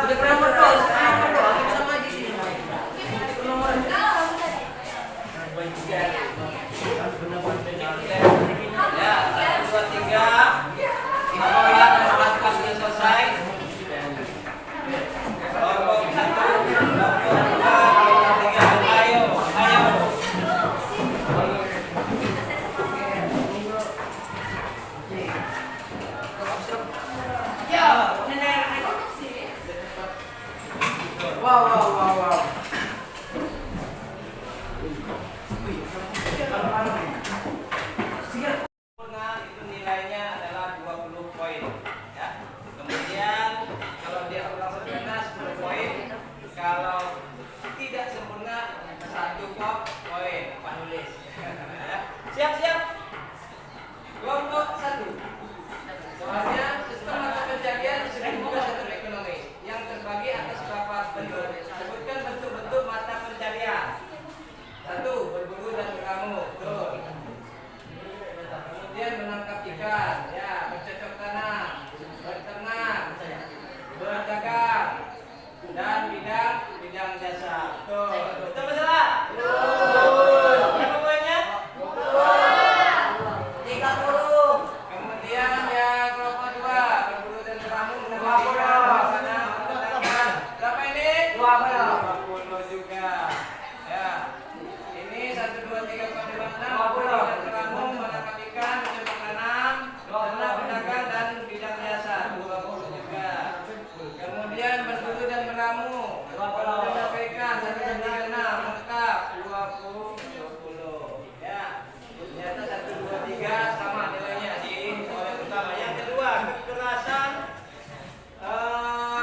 Udah pernah berdoa. Wow. Sempurna itu nilainya adalah 20 poin. Ya. Kemudian kalau dia ulang sempurna 10 poin. Kalau tidak sempurna 1 poin. Pak nulis. Ya. Siap. Kelompok 1. Soalnya sistem mata pencarian disebut juga sistem ekonomi yang terbagi atas beberapa bentuk. Sebutkan bentuk-bentuk mata pencarian. 1. Berburu dan berkamu. Betul. Kemudian menangkap ikan, ya, bercocok tanam, berternak, berdagang, dan bidang jasa. Betul masalah? Betul. Berapa poinnya? 30. Kemudian yang kelompok 2, berburu dan beramu, menangkap ikan, bertanam, berdagang. Berapa ini? 20 juga. Ya. Ini 1, 2, 3, 4, 5, 6. Berburu dan beramu, menangkap ikan, bercocok tanam, berternak, berdagang, dan bidang jasa. 20 juga. Kemudian berburu dan beramu, menangkap ikan, 1, 2, 3, 6. Lengkap. 20. Ya. Ternyata 1, 2, 3 sama nilainya di soal utama. Yang kedua, kekerasan.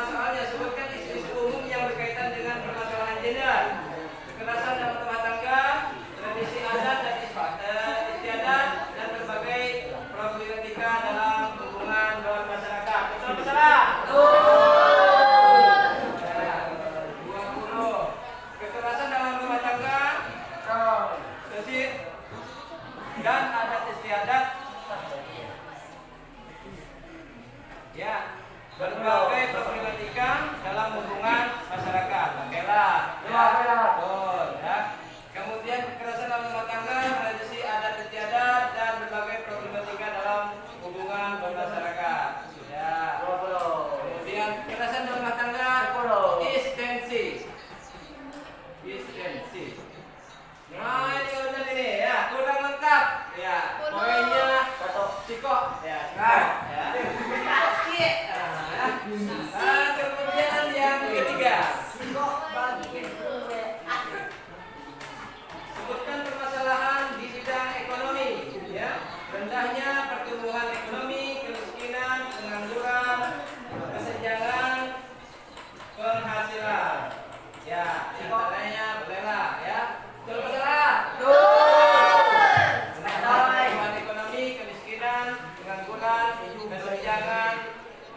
Soalnya sebutkan isu-isu umum yang berkaitan dengan permasalahan gender. Kekerasan dalam rumah tangga, tradisi adat dan istiadat, dan berbagai problematika dalam hubungan bermasyarakat. Betul masalah? Ya, 20. Kekerasan dalam rumah tangga, tradisi dan adat istiadat, ya, berbagai problematika dalam hubungan masyarakat. Okelah, ya, betul, ya. Kemudian kekerasan dalam rumah tangga, tradisi adat istiadat, dan berbagai problematika dalam hubungan bermasyarakat. Ya. Kemudian kekerasan dalam rumah tangga, istensi. Nah, ini udah ini ya, kurang lengkap. Ya, poinnya sikok. Ya, sikok. Ya. Nah, kemudian yang ketiga, sebutkan permasalahan di bidang ekonomi. Ya, rendahnya pertumbuhan ekonomi, kemiskinan, pengangguran, kesenjangan penghasilan. Ya, antaranya bolehlah ya. Betul masalah? Pertumbuhan ekonomi, kemiskinan, pengangguran, kesenjangan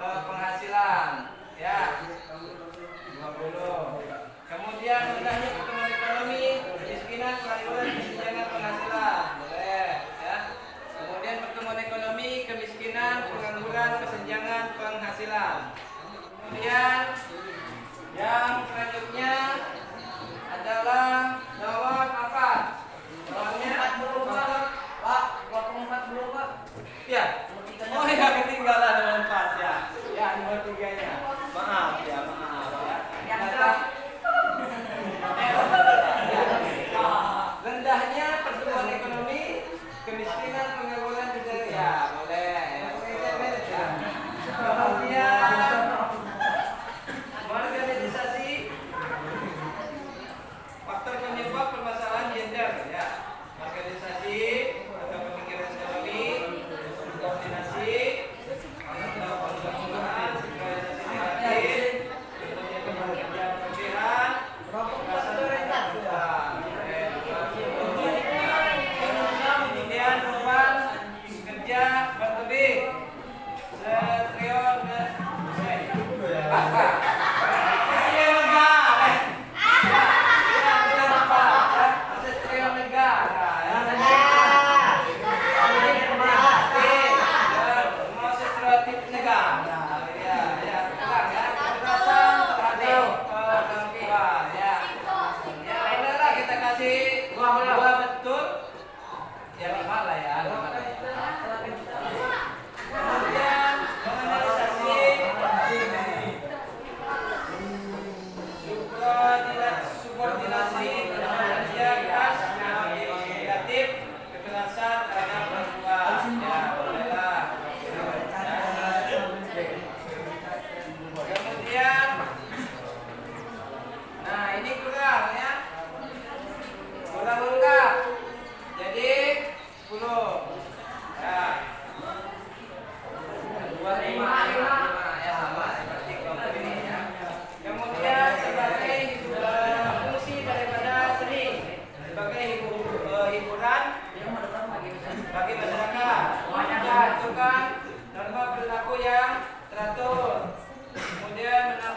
penghasilan. Ya. 20. Kemudian rendahnya pertumbuhan ekonomi, kemiskinan, pengangguran, kesenjangan penghasilan. Boleh, ya. Kemudian pertumbuhan ekonomi, kemiskinan, pengangguran, kesenjangan penghasilan. Kemudian yang selanjutnya adalah nomor 4. Soalnya Pak, 24 belum, Pak. ya. Oh ya, ketinggalan nomor 4 ya. Ya, nomor 3-nya. Maaf ya. Rendahnya pertumbuhan ekonomi, kemiskinan, pengangguran, kesenjangan. Ya, boleh. Ya. Kemudian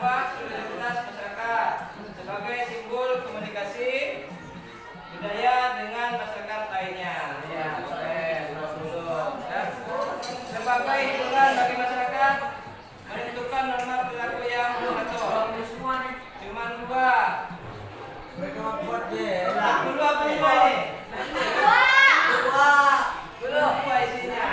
mengubah solidaritas masyarakat sebagai simbol komunikasi budaya dengan masyarakat lainnya. Ya, boleh 20. Ya. Sebagai hiburan bagi masyarakat, menentukan norma perilaku yang mengatur. Cuma 2. Mereka buat dia. Apa ini? Belum isinya.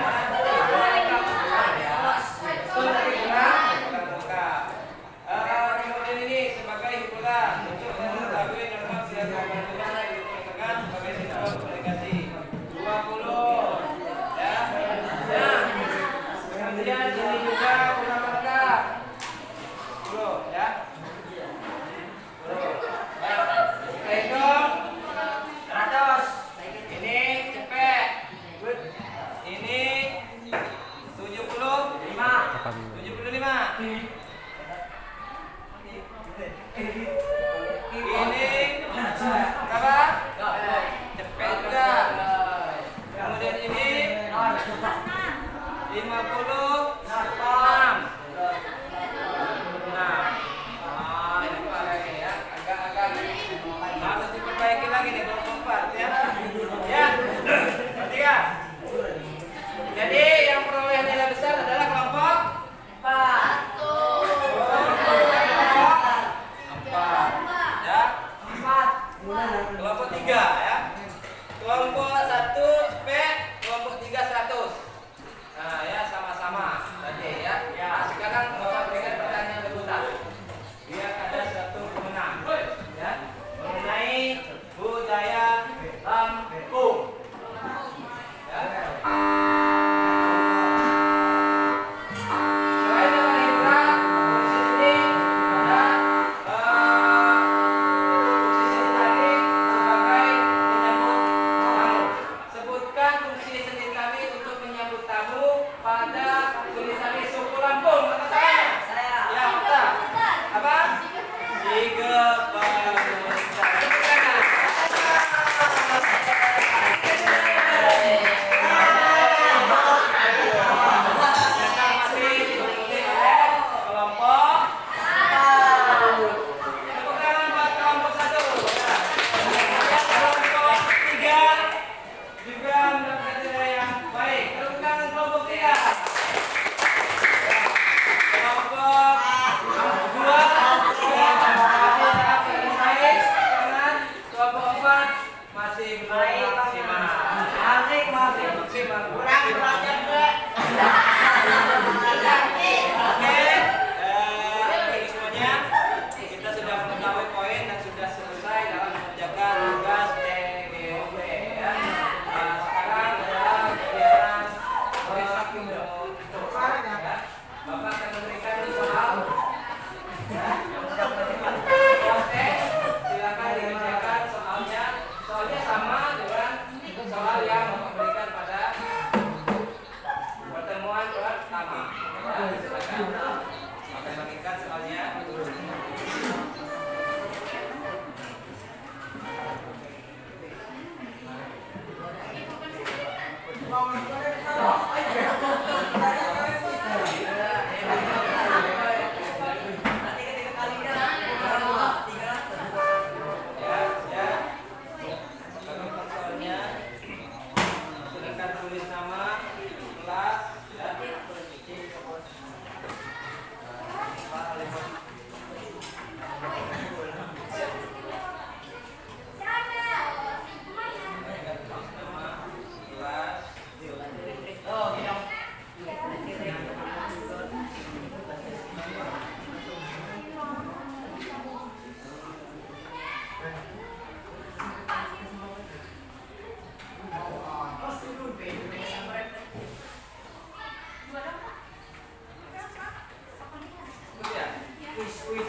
Kemudian ini sebagai hiburan untuk mengetahui norma perilaku masyarakat digunakan sebagai simbol komunikasi. 20. Ya. Nah, kemudian ini juga kurang lengkap. 10 ya. 10. Kita hitung 100. Ini cepet. Ini 75. 75. Ini berapa? Cepet enggak? Kemudian ini 56. Nah, ini Pak lagi ya. Agak harus diperbaiki lagi nih 24 ya. Ya. Perhatikan. Jadi yang peroleh nilai besar adalah kelompok 4. Ya. 4. Kelompok 3 ya. Kelompok 1 P, kelompok 3 100. Nah, ya sama-sama tadi ya. Nah, sekarang Bapak berikan pertanyaan berputar. Biar ada satu pemenang. Ya. Mengenai budaya Lampung. Ya. Selain dengan hiburan, fungsi seni tadi sebagai menyambut tamu. Sebutkan fungsi seni tadi untuk menyambut tamu pada tulisan suku Lampung. Apa saya? Ya, kita. Apa? Tiga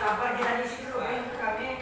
Sabar kita di situ kami.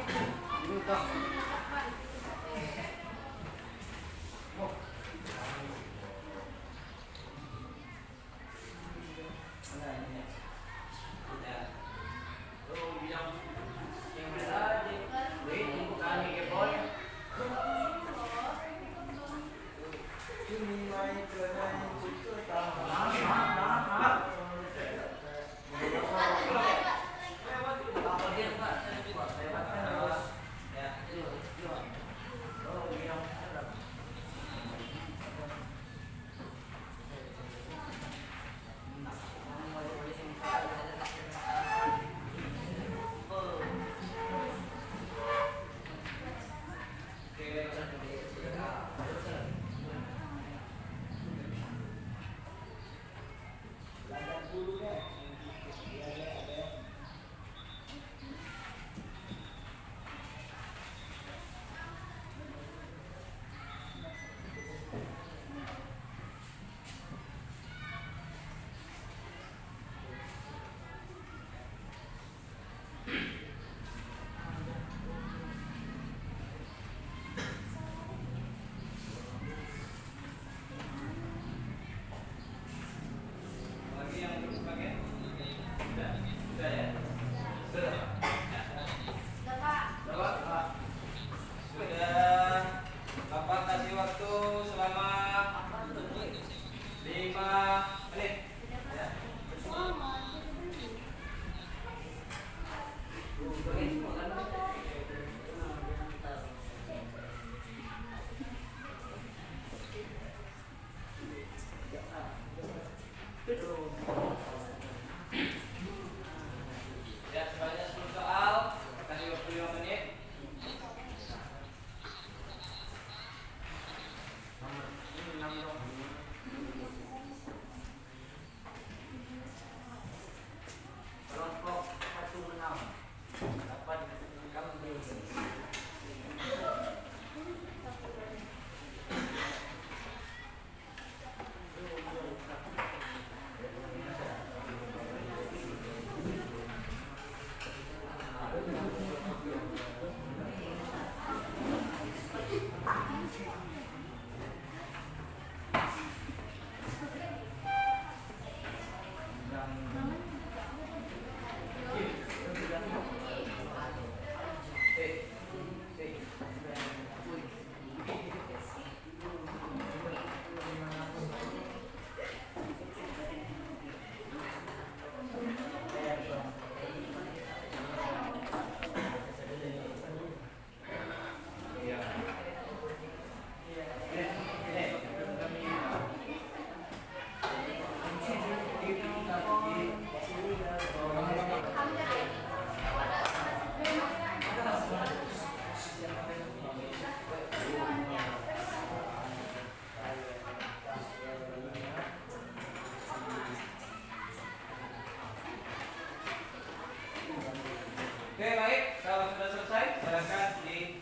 Oke, baik. Kalau sudah selesai, silakan di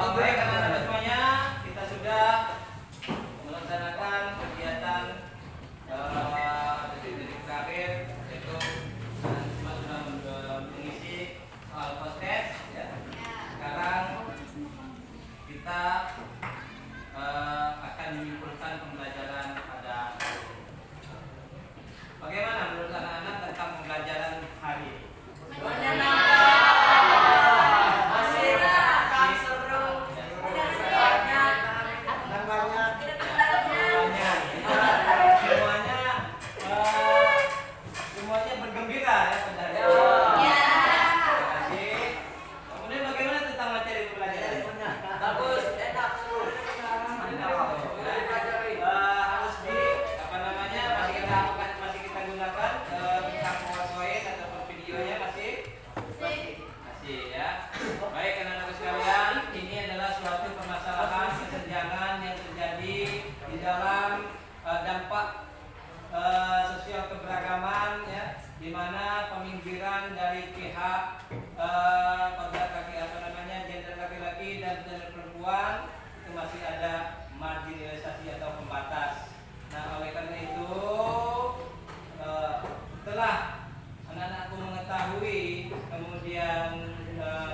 Oke, anak-anak semuanya, kita sudah melaksanakan kegiatan detik-detik terakhir, yaitu kita sudah mengisi soal post-test. Ya. Sekarang kita akan menyimpulkan pembelajaran pada hari ini. Bagaimana menurut anak-anak tentang pembelajaran hari ini? Semuanya bergembira ya sebenarnya. Terima kasih. Kemudian bagaimana tentang materi pembelajaran? Bagus, enak, seru. Harus di apa namanya masih kita gunakan tentang PowerPoint ataupun videonya masih ya. Baik anak-anak sekalian, ini adalah suatu permasalahan kesenjangan yang terjadi di dalam dampak sosial keberagaman ya, di mana peminggiran dari pihak gender laki-laki dan gender perempuan itu masih ada marginalisasi atau pembatas. Nah, oleh karena itu telah anak-anakku mengetahui kemudian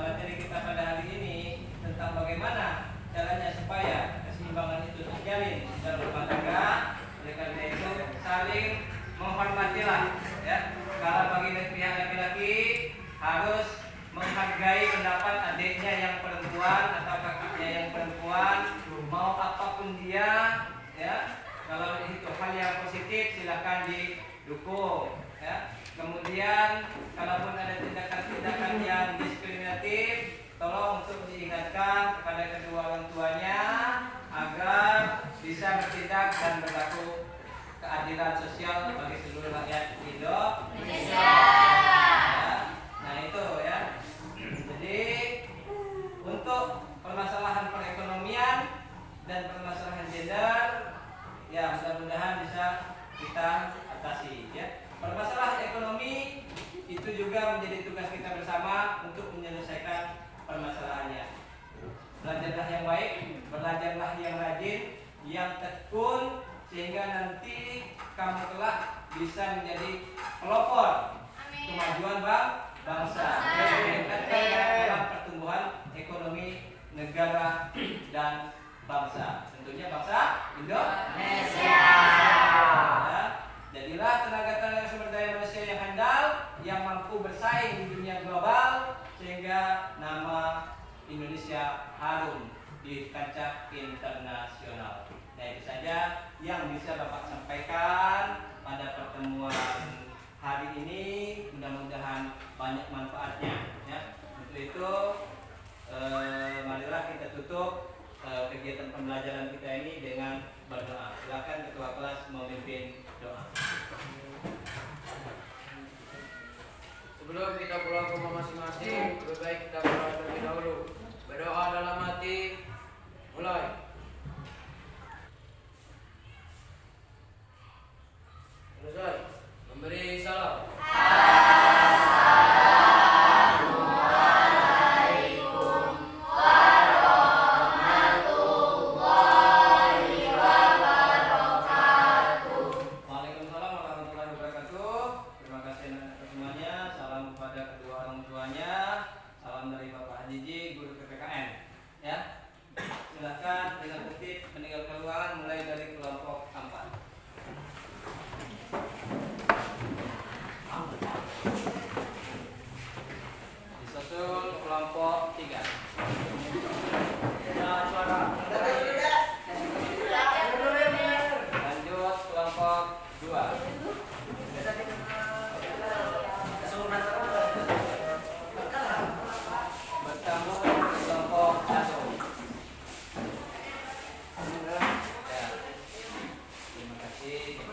materi kita pada hari ini tentang bagaimana caranya supaya keseimbangan itu terjalin dalam rumah tangga. Oleh karena itu saling menghormatilah ya. Kalau bagi pihak laki-laki harus menghargai pendapat adiknya yang perempuan atau kakaknya yang perempuan, mau apapun dia ya. Kalau itu hal yang positif silakan didukung ya. Kemudian kalaupun ada tindakan-tindakan yang diskriminatif, tolong untuk diingatkan kepada kedua orang tuanya agar bisa bertindak dan berlaku keadilan sosial bagi seluruh rakyat Indonesia. Ya. Nah itu ya. Jadi untuk permasalahan perekonomian dan permasalahan gender, ya mudah-mudahan bisa kita atasi ya. Permasalahan ekonomi itu juga menjadi tugas kita bersama untuk menyelesaikan permasalahannya. Belajarlah yang baik, belajarlah yang rajin, yang tekun, sehingga nanti kamu kelak bisa menjadi pelopor kemajuan bangsa, dalam pertumbuhan ekonomi negara dan bangsa. Tentunya bangsa Indonesia. Ya. Jadilah tenaga-tenaga sumber daya manusia yang handal, yang mampu bersaing di dunia global, sehingga nama Indonesia harum di kancah internasional. Nah itu saja yang bisa Bapak sampaikan pada pertemuan hari ini. Mudah-mudahan banyak manfaatnya ya. Untuk itu marilah kita tutup kegiatan pembelajaran kita ini dengan berdoa. Silakan ketua kelas memimpin doa. Sebelum kita pulang ke rumah masing-masing, lebih baik kita berdoa terlebih dahulu. Berdoa dalam hati. Mulai. Selesai. Memberi salam. Waalaikumsalam warahmatullahi wabarakatuh. Terima kasih anak-anak semuanya. Salam kepada kedua orang tuanya. Salam dari Bapak Haji, guru PPKN. Ya. Silakan dengan tertib meninggalkan ruangan mulai dari kelompok 4. Disusul kelompok 3. Lanjut kelompok 2. masing-masing.